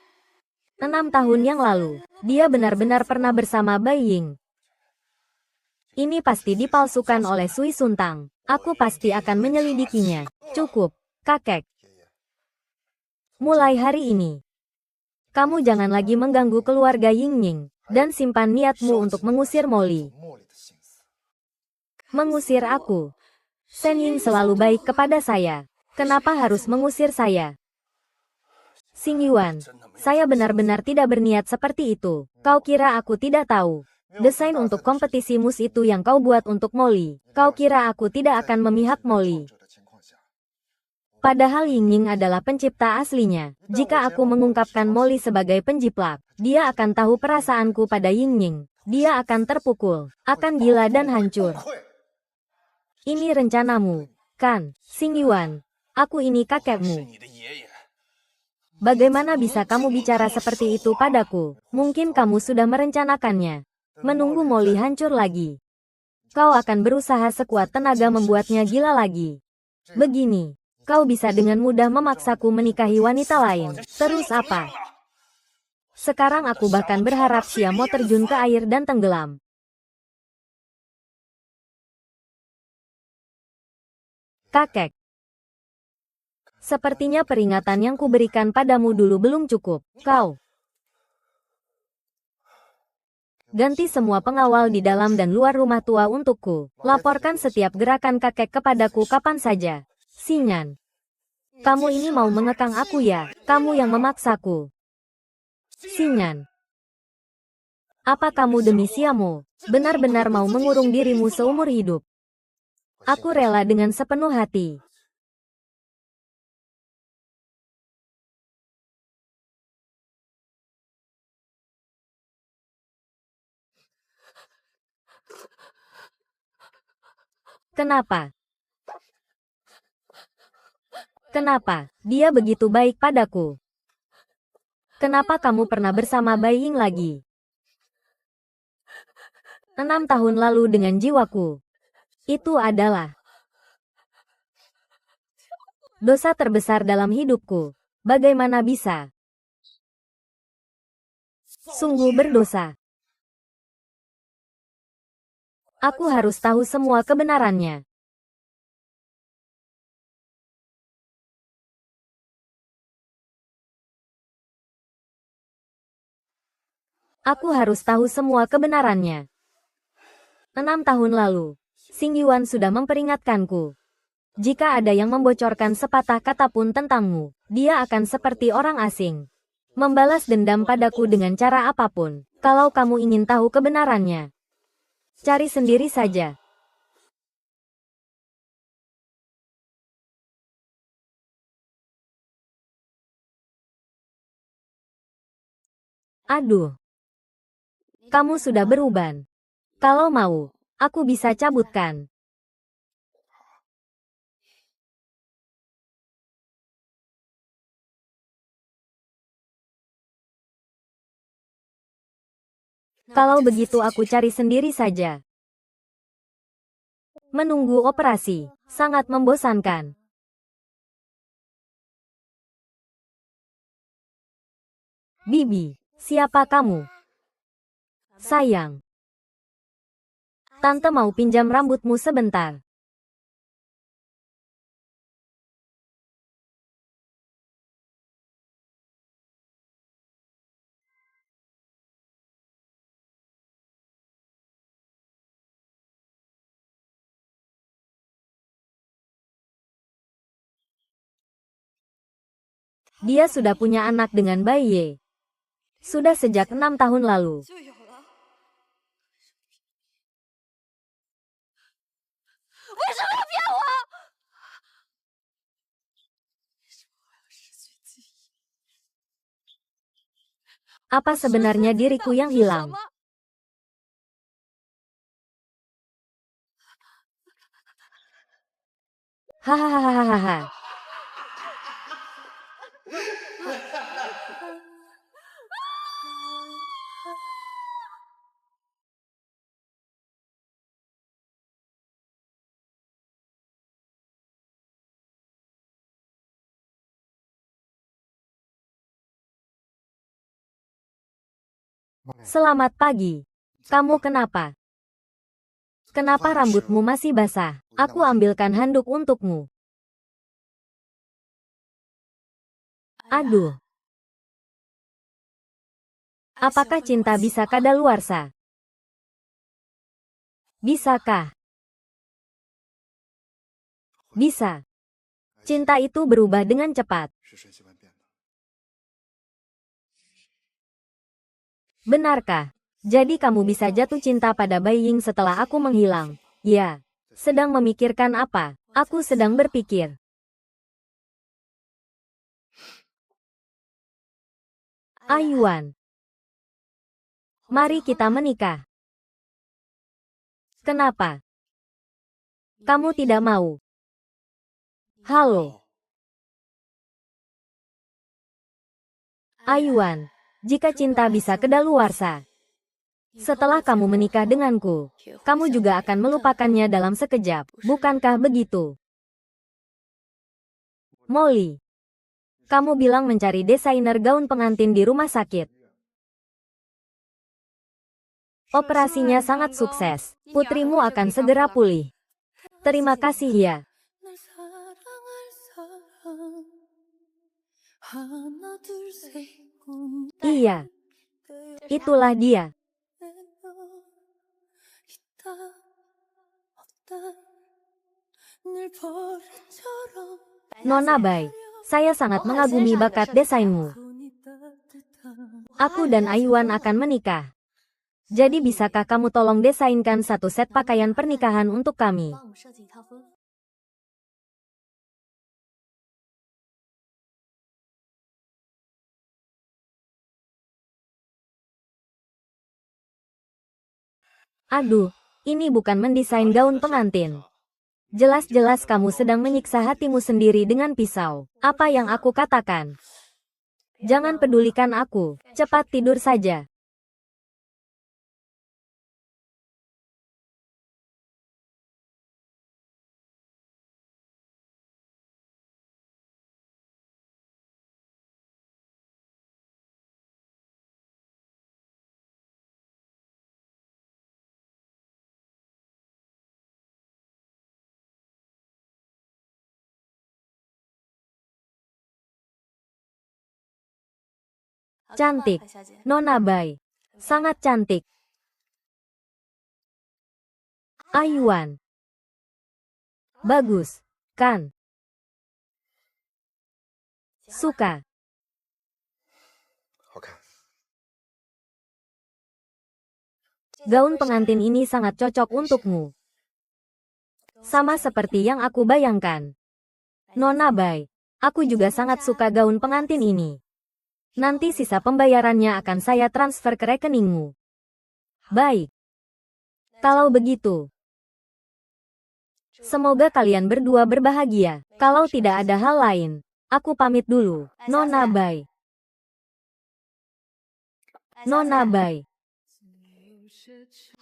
6 tahun yang lalu, dia benar-benar pernah bersama Baiying. Ini pasti dipalsukan oleh Sui Suntang. Aku pasti akan menyelidikinya. Cukup, kakek. Mulai hari ini, kamu jangan lagi mengganggu keluarga Yingning, dan simpan niatmu untuk mengusir Molly. Mengusir aku. Shen Ying selalu baik kepada saya. Kenapa harus mengusir saya? Xing Yuan, saya benar-benar tidak berniat seperti itu. Kau kira aku tidak tahu? Desain untuk kompetisi mus itu yang kau buat untuk Molly. Kau kira aku tidak akan memihak Molly? Padahal Yingning adalah pencipta aslinya. Jika aku mengungkapkan Molly sebagai penjiplak, dia akan tahu perasaanku pada Yingning. Dia akan terpukul, akan gila dan hancur. Ini rencanamu, kan, Xing Yuan? Aku ini kakekmu. Bagaimana bisa kamu bicara seperti itu padaku? Mungkin kamu sudah merencanakannya. Menunggu Molly hancur lagi. Kau akan berusaha sekuat tenaga membuatnya gila lagi. Begini, kau bisa dengan mudah memaksaku menikahi wanita lain. Terus apa? Sekarang aku bahkan berharap Xia mau terjun ke air dan tenggelam. Kakek. Sepertinya peringatan yang kuberikan padamu dulu belum cukup. Kau ganti semua pengawal di dalam dan luar rumah tua untukku. Laporkan setiap gerakan kakek kepadaku kapan saja. Xingnan. Kamu ini mau mengekang aku ya? Kamu yang memaksaku. Xingnan. Apa kamu demi Xiamo benar-benar mau mengurung dirimu seumur hidup? Aku rela dengan sepenuh hati. Kenapa? Kenapa dia begitu baik padaku? Kenapa kamu pernah bersama Baiying lagi? 6 tahun lalu dengan jiwaku. Itu adalah dosa terbesar dalam hidupku. Bagaimana bisa? Sungguh berdosa. Aku harus tahu semua kebenarannya. Aku harus tahu semua kebenarannya. 6 tahun lalu, Xing Yuan sudah memperingatkanku. Jika ada yang membocorkan sepatah kata pun tentangmu, dia akan seperti orang asing. Membalas dendam padaku dengan cara apapun. Kalau kamu ingin tahu kebenarannya, cari sendiri saja. Aduh, kamu sudah beruban. Kalau mau, aku bisa cabutkan. Kalau begitu aku cari sendiri saja. Menunggu operasi, sangat membosankan. Bibi, siapa kamu? Sayang. Tante mau pinjam rambutmu sebentar. Dia sudah punya anak dengan Bai Ye. Sudah sejak 6 tahun lalu. Apa sebenarnya diriku yang hilang? Hahaha. Selamat pagi. Kamu kenapa? Kenapa rambutmu masih basah? Aku ambilkan handuk untukmu. Aduh. Apakah cinta bisa kadaluarsa? Bisakah? Bisa. Cinta itu berubah dengan cepat. Benarkah? Jadi kamu bisa jatuh cinta pada Bai Ying setelah aku menghilang? Ya. Sedang memikirkan apa? Aku sedang berpikir. Ayuan. Mari kita menikah. Kenapa? Kamu tidak mau? Halo. Ayuan. Jika cinta bisa kedaluarsa, setelah kamu menikah denganku, kamu juga akan melupakannya dalam sekejap, bukankah begitu? Molly, kamu bilang mencari desainer gaun pengantin di rumah sakit. Operasinya sangat sukses. Putrimu akan segera pulih. Terima kasih ya. Iya. Itulah dia. Nona Bai, saya sangat mengagumi bakat desainmu. Aku dan Ayuan akan menikah. Jadi bisakah kamu tolong desainkan satu set pakaian pernikahan untuk kami? Aduh, ini bukan mendesain gaun pengantin. Jelas-jelas kamu sedang menyiksa hatimu sendiri dengan pisau. Apa yang aku katakan? Jangan pedulikan aku. Cepat tidur saja. Cantik. Nona Bai. Sangat cantik. Ayuan. Bagus, kan? Suka. 好看。 Gaun pengantin ini sangat cocok untukmu. Sama seperti yang aku bayangkan. Nona Bai, aku juga sangat suka gaun pengantin ini. Nanti sisa pembayarannya akan saya transfer ke rekeningmu. Baik. Kalau begitu. Semoga kalian berdua berbahagia. Kalau tidak ada hal lain, aku pamit dulu. Nona Bai. Nona Bai.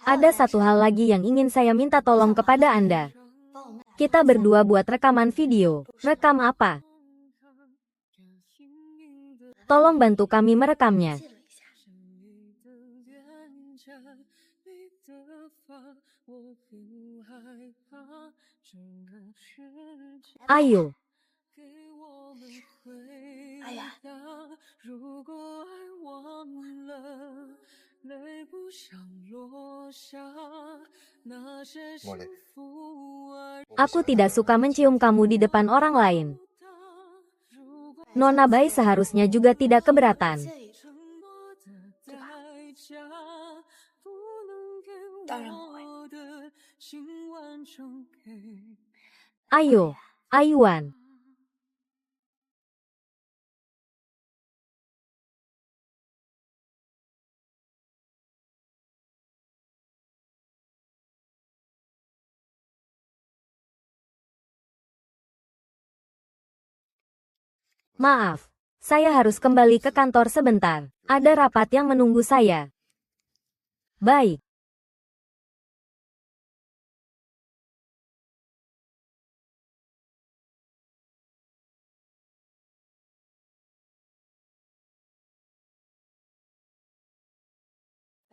Ada satu hal lagi yang ingin saya minta tolong kepada Anda. Kita berdua buat rekaman video. Rekam apa? Tolong bantu kami merekamnya. 记录一下。 Ayo. 哎呀， 茉莉， Aku tidak suka mencium kamu di depan orang lain. Nona Bai seharusnya juga tidak keberatan. 介意，对吧？当然不会。 Ayo, Ayuan. Maaf, saya harus kembali ke kantor sebentar. Ada rapat yang menunggu saya. Baik.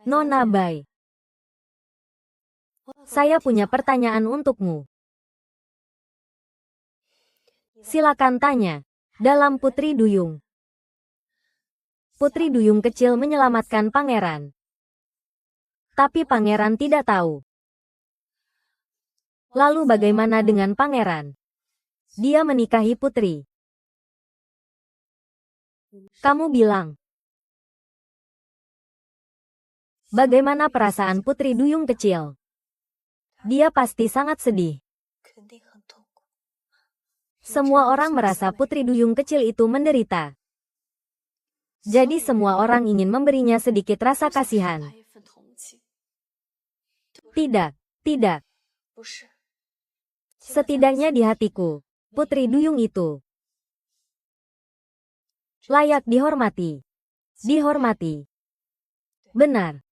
Nona Bai. Saya punya pertanyaan untukmu. Silakan tanya. Dalam Putri Duyung. Putri Duyung kecil menyelamatkan pangeran. Tapi pangeran tidak tahu. Lalu bagaimana dengan pangeran? Dia menikahi putri. Kamu bilang. Bagaimana perasaan Putri Duyung kecil? Dia pasti sangat sedih. 肯定很痛苦。 Semua orang merasa Putri Duyung kecil itu menderita. Jadi semua orang ingin memberinya sedikit rasa kasihan. 一份同情， Tidak, tidak. 不是。 Setidaknya di hatiku, Putri Duyung itu layak dihormati. Dihormati. Benar.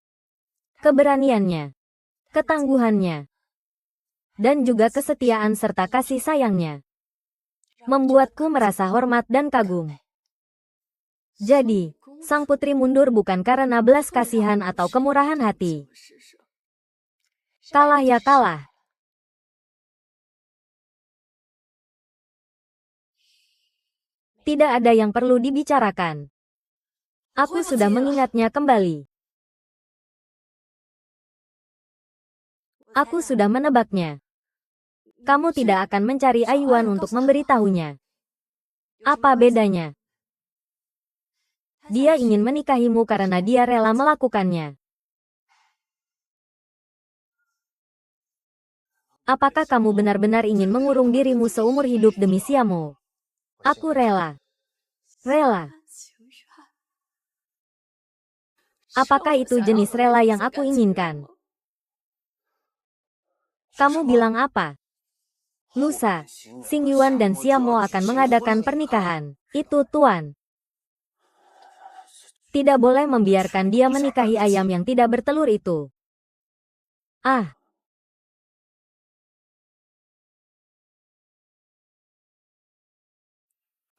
Keberaniannya, ketangguhannya, dan juga kesetiaan serta kasih sayangnya membuatku merasa hormat dan kagum. Jadi, sang putri mundur bukan karena belas kasihan atau kemurahan hati. Kalah ya kalah. Tidak ada yang perlu dibicarakan. Aku sudah mengingatnya kembali. Aku sudah menebaknya. Kamu tidak akan mencari Ayuan untuk memberitahunya. Apa bedanya? Dia ingin menikahimu karena dia rela melakukannya. Apakah kamu benar-benar ingin mengurung dirimu seumur hidup demi Siamo? Aku rela. Rela. Apakah itu jenis rela yang aku inginkan? Kamu bilang apa? Lusa, Xing Yuan dan Siamo akan mengadakan pernikahan. Itu Tuan. Tidak boleh membiarkan dia menikahi ayam yang tidak bertelur itu. Ah.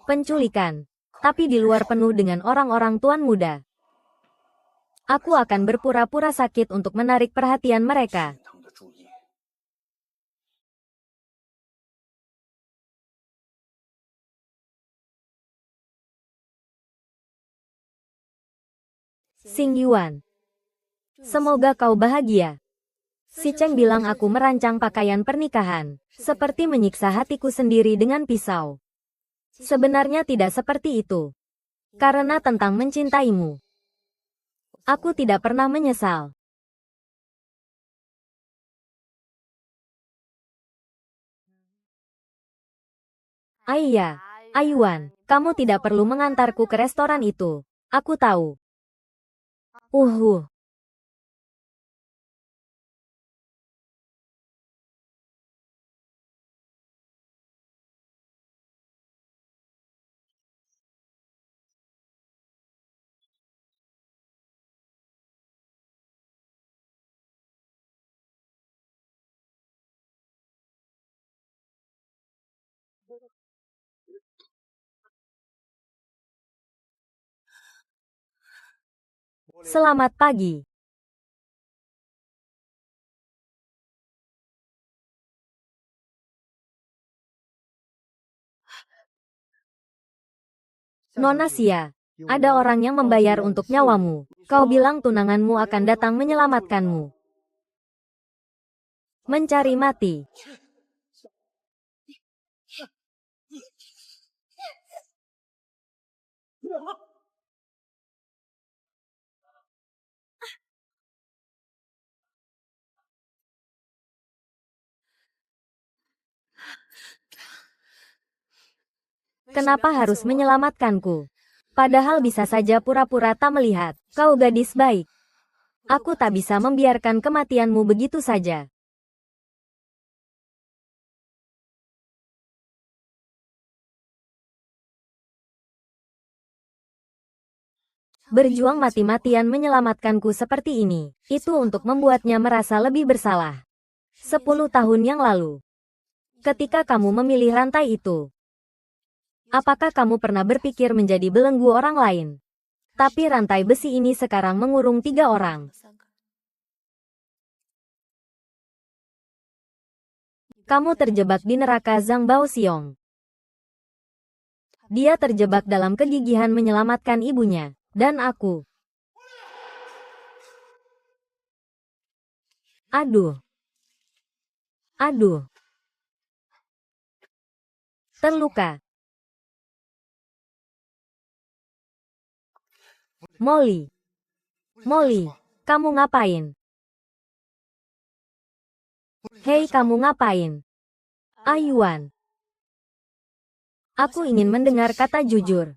Penculikan. Tapi di luar penuh dengan orang-orang tuan muda. Aku akan berpura-pura sakit untuk menarik perhatian mereka. Xing Yuan, semoga kau bahagia. Si Cheng bilang aku merancang pakaian pernikahan, seperti menyiksa hatiku sendiri dengan pisau. Sebenarnya tidak seperti itu. Karena tentang mencintaimu, aku tidak pernah menyesal. Aiya, Ayuan, kamu tidak perlu mengantarku ke restoran itu. Aku tahu. Uhuh. Selamat pagi. Nona Xia, ada orang yang membayar untuk nyawamu. Kau bilang tunanganmu akan datang menyelamatkanmu. Mencari mati. Kenapa harus menyelamatkanku? Padahal bisa saja pura-pura tak melihat. Kau gadis baik. Aku tak bisa membiarkan kematianmu begitu saja. Berjuang mati-matian menyelamatkanku seperti ini, itu untuk membuatnya merasa lebih bersalah. 10 tahun yang lalu, ketika kamu memilih rantai itu, apakah kamu pernah berpikir menjadi belenggu orang lain? Tapi rantai besi ini sekarang mengurung 3 orang. Kamu terjebak di neraka Zhang Baoxiong. Dia terjebak dalam kegigihan menyelamatkan ibunya, dan aku. Aduh. Aduh. Terluka. Molly. Molly, kamu ngapain? Hei, kamu ngapain? Ayuan. Aku ingin mendengar kata jujur.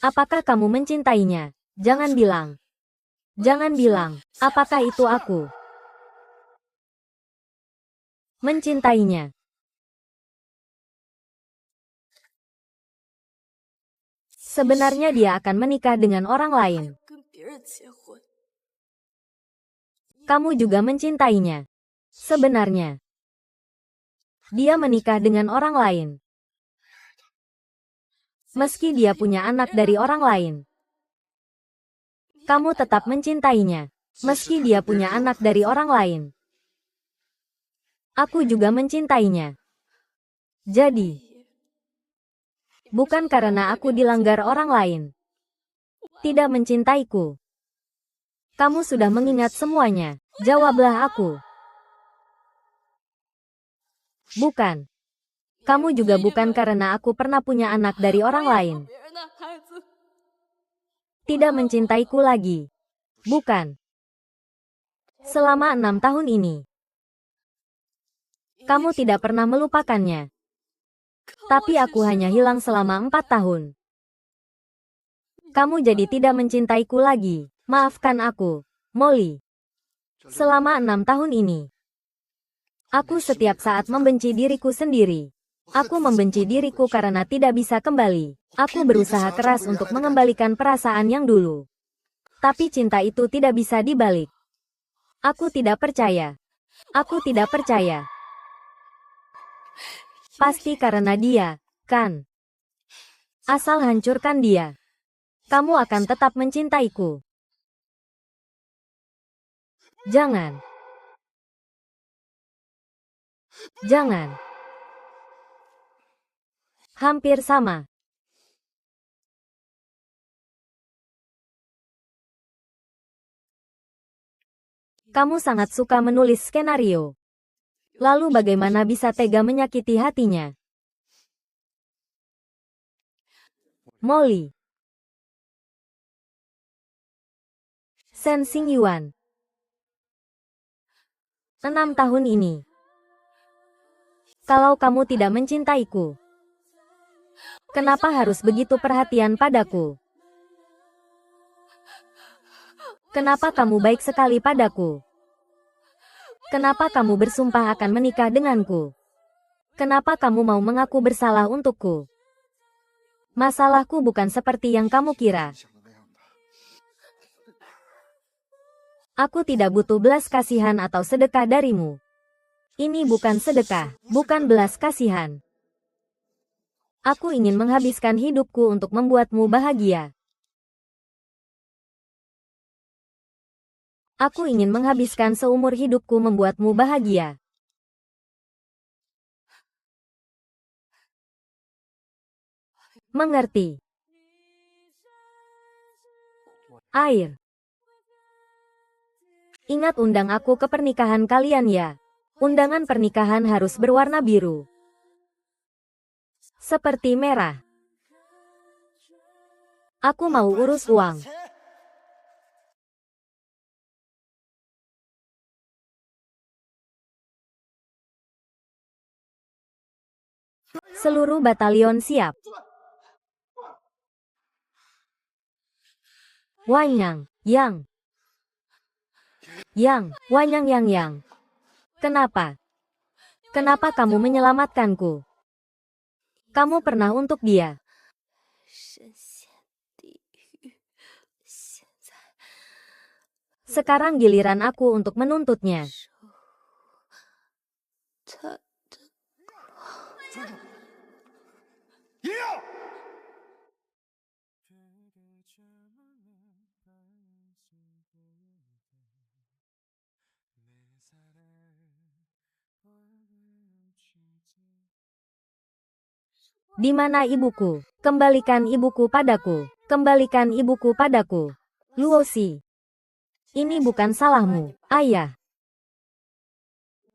Apakah kamu mencintainya? Jangan bilang. Jangan bilang, apakah itu aku? Mencintainya. Sebenarnya dia akan menikah dengan orang lain. Kamu juga mencintainya. Sebenarnya, dia menikah dengan orang lain. Meski dia punya anak dari orang lain. Kamu tetap mencintainya. Meski dia punya anak dari orang lain. Aku juga mencintainya. Jadi, bukan karena aku dilanggar orang lain. Tidak mencintaiku. Kamu sudah mengingat semuanya. Jawablah aku. Bukan. Kamu juga bukan karena aku pernah punya anak dari orang lain. Tidak mencintaiku lagi. Bukan. Selama 6 tahun ini. Kamu tidak pernah melupakannya. Tapi aku hanya hilang selama 4 tahun. Kamu jadi tidak mencintaiku lagi. Maafkan aku, Molly. Selama 6 tahun ini. Aku setiap saat membenci diriku sendiri. Aku membenci diriku karena tidak bisa kembali. Aku berusaha keras untuk mengembalikan perasaan yang dulu. Tapi cinta itu tidak bisa dibalik. Aku tidak percaya. Aku tidak percaya. Pasti karena dia, kan? Asal hancurkan dia. Kamu akan tetap mencintaiku. Jangan. Jangan. Hampir sama. Kamu sangat suka menulis skenario. Lalu bagaimana bisa tega menyakiti hatinya? Molly. Shen Xingyuan. 6 tahun ini. Kalau kamu tidak mencintaiku, kenapa harus begitu perhatian padaku? Kenapa kamu baik sekali padaku? Kenapa kamu bersumpah akan menikah denganku? Kenapa kamu mau mengaku bersalah untukku? Masalahku bukan seperti yang kamu kira. Aku tidak butuh belas kasihan atau sedekah darimu. Ini bukan sedekah, bukan belas kasihan. Aku ingin menghabiskan hidupku untuk membuatmu bahagia. Aku ingin menghabiskan seumur hidupku membuatmu bahagia. Mengerti? Air. Ingat undang aku ke pernikahan kalian ya. Undangan pernikahan harus berwarna biru. Seperti merah. Aku mau urus uang. Seluruh batalion siap. Wanyang, yang. Wanyang yang. Kenapa? Kenapa kamu menyelamatkanku? Kamu pernah untuk dia. 深陷地狱，现在 Sekarang giliran aku untuk menuntutnya. 他的 Di mana ibuku? Kembalikan ibuku padaku. Kembalikan ibuku padaku. Luosi. Ini bukan salahmu, ayah.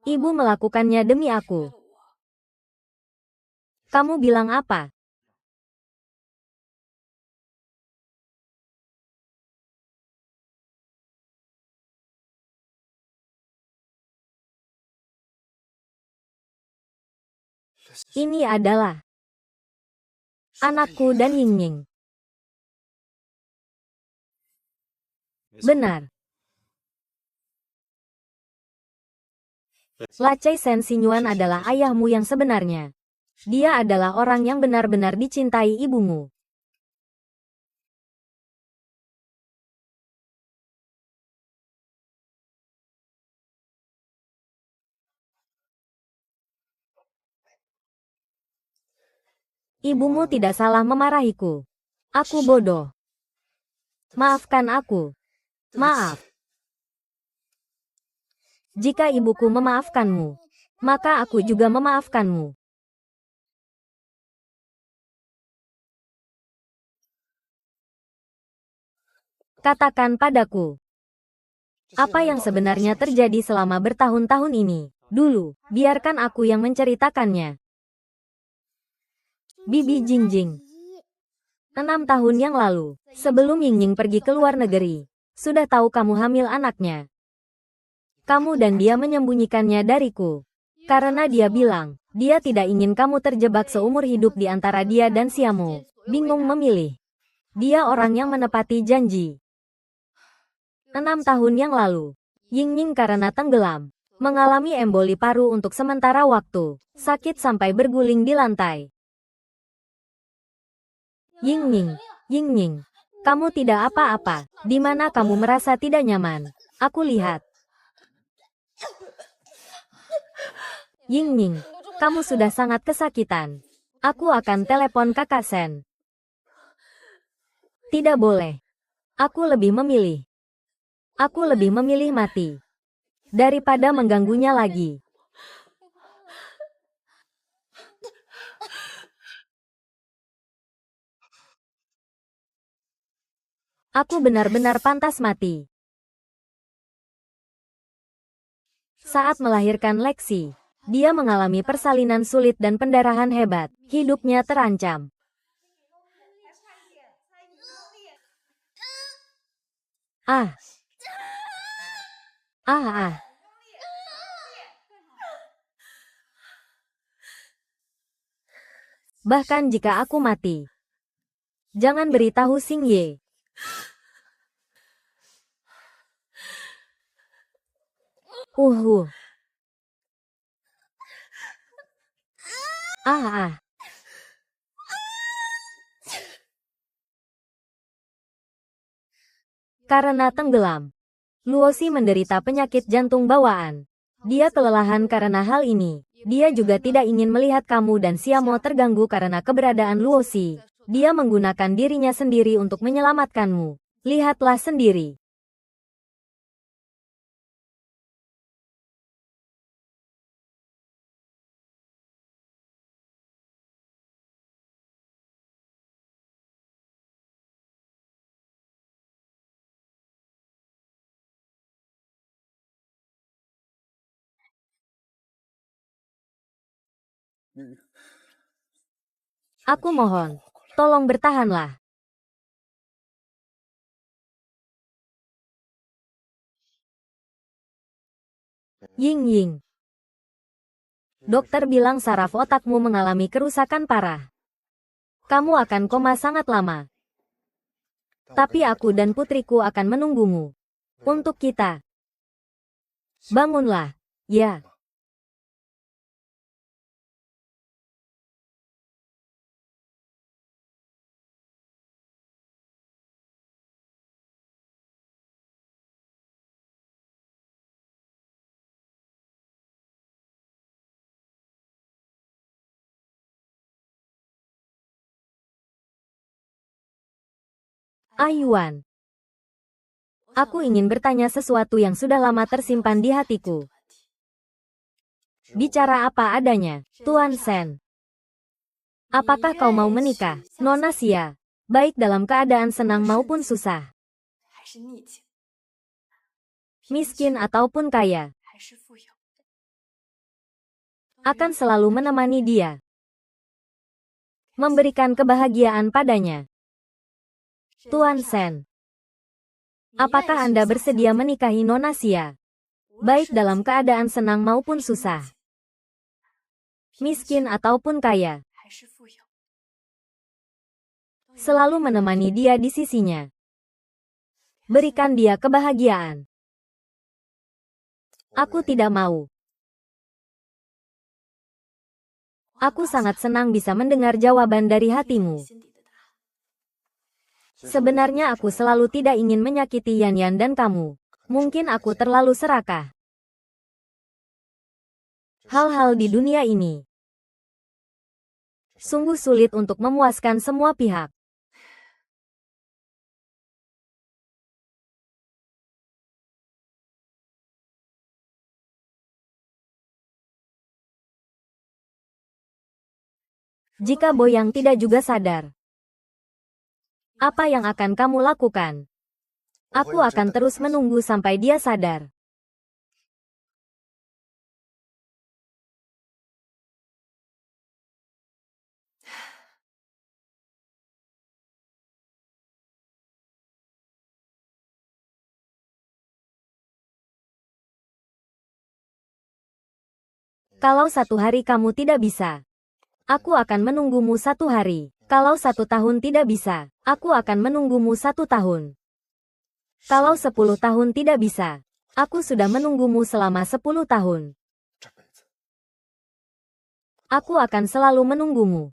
Ibu melakukannya demi aku. Kamu bilang apa? Ini adalah anakku dan Yingning. Benar. Lacai Shen Xingyuan adalah ayahmu yang sebenarnya. Dia adalah orang yang benar-benar dicintai ibumu. Ibumu tidak salah memarahiku. Aku bodoh. Maafkan aku. Maaf. Jika ibuku memaafkanmu, maka aku juga memaafkanmu. Katakan padaku, apa yang sebenarnya terjadi selama bertahun-tahun ini? Dulu, biarkan aku yang menceritakannya. Bibi Jingjing. 6 tahun yang lalu, sebelum Yingning pergi ke luar negeri, sudah tahu kamu hamil anaknya. Kamu dan dia menyembunyikannya dariku. Karena dia bilang, dia tidak ingin kamu terjebak seumur hidup di antara dia dan Xiaomo. Bingung memilih. Dia orang yang menepati janji. 6 tahun yang lalu, Yingning karena tenggelam, mengalami emboli paru untuk sementara waktu, sakit sampai berguling di lantai. Yingning, kamu tidak apa-apa. Di mana kamu merasa tidak nyaman? Aku lihat. Yingning, kamu sudah sangat kesakitan. Aku akan telepon kakak Shen. Tidak boleh. Aku lebih memilih mati daripada mengganggunya lagi. Aku benar-benar pantas mati. Saat melahirkan Lexi, dia mengalami persalinan sulit dan pendarahan hebat. Hidupnya terancam. Ah. Ah ah. Bahkan jika aku mati, jangan beritahu Xing Ye. Ah ah. Karena tenggelam, Luosi menderita penyakit jantung bawaan. Dia kelelahan karena hal ini. Dia juga tidak ingin melihat kamu dan Xiamo terganggu karena keberadaan Luosi. Dia menggunakan dirinya sendiri untuk menyelamatkanmu. Lihatlah sendiri. Aku mohon, tolong bertahanlah. Ying Ying. Dokter bilang saraf otakmu mengalami kerusakan parah. Kamu akan koma sangat lama. Tapi aku dan putriku akan menunggumu. Untuk kita. Bangunlah, ya. Ayuan. Aku ingin bertanya sesuatu yang sudah lama tersimpan di hatiku. Bicara apa adanya, Tuan Sen. Apakah kau mau menikah, Nona Xia? Baik dalam keadaan senang maupun susah. Miskin ataupun kaya. Akan selalu menemani dia. Memberikan kebahagiaan padanya. Tuan Sen. Apakah Anda bersedia menikahi Nona Xia? Baik dalam keadaan senang maupun susah. Miskin ataupun kaya. Selalu menemani dia di sisinya. Berikan dia kebahagiaan. Aku tidak mau. Aku sangat senang bisa mendengar jawaban dari hatimu. Sebenarnya aku selalu tidak ingin menyakiti Yan Yan dan kamu. Mungkin aku terlalu serakah. Hal-hal di dunia ini sungguh sulit untuk memuaskan semua pihak. Jika Boyang tidak juga sadar, apa yang akan kamu lakukan? Aku akan terus menunggu sampai dia sadar. Kalau satu hari kamu tidak bisa, aku akan menunggumu satu hari. Kalau 1 tahun tidak bisa, aku akan menunggumu 1 tahun. Kalau 10 tahun tidak bisa, aku sudah menunggumu selama 10 tahun. Aku akan selalu menunggumu.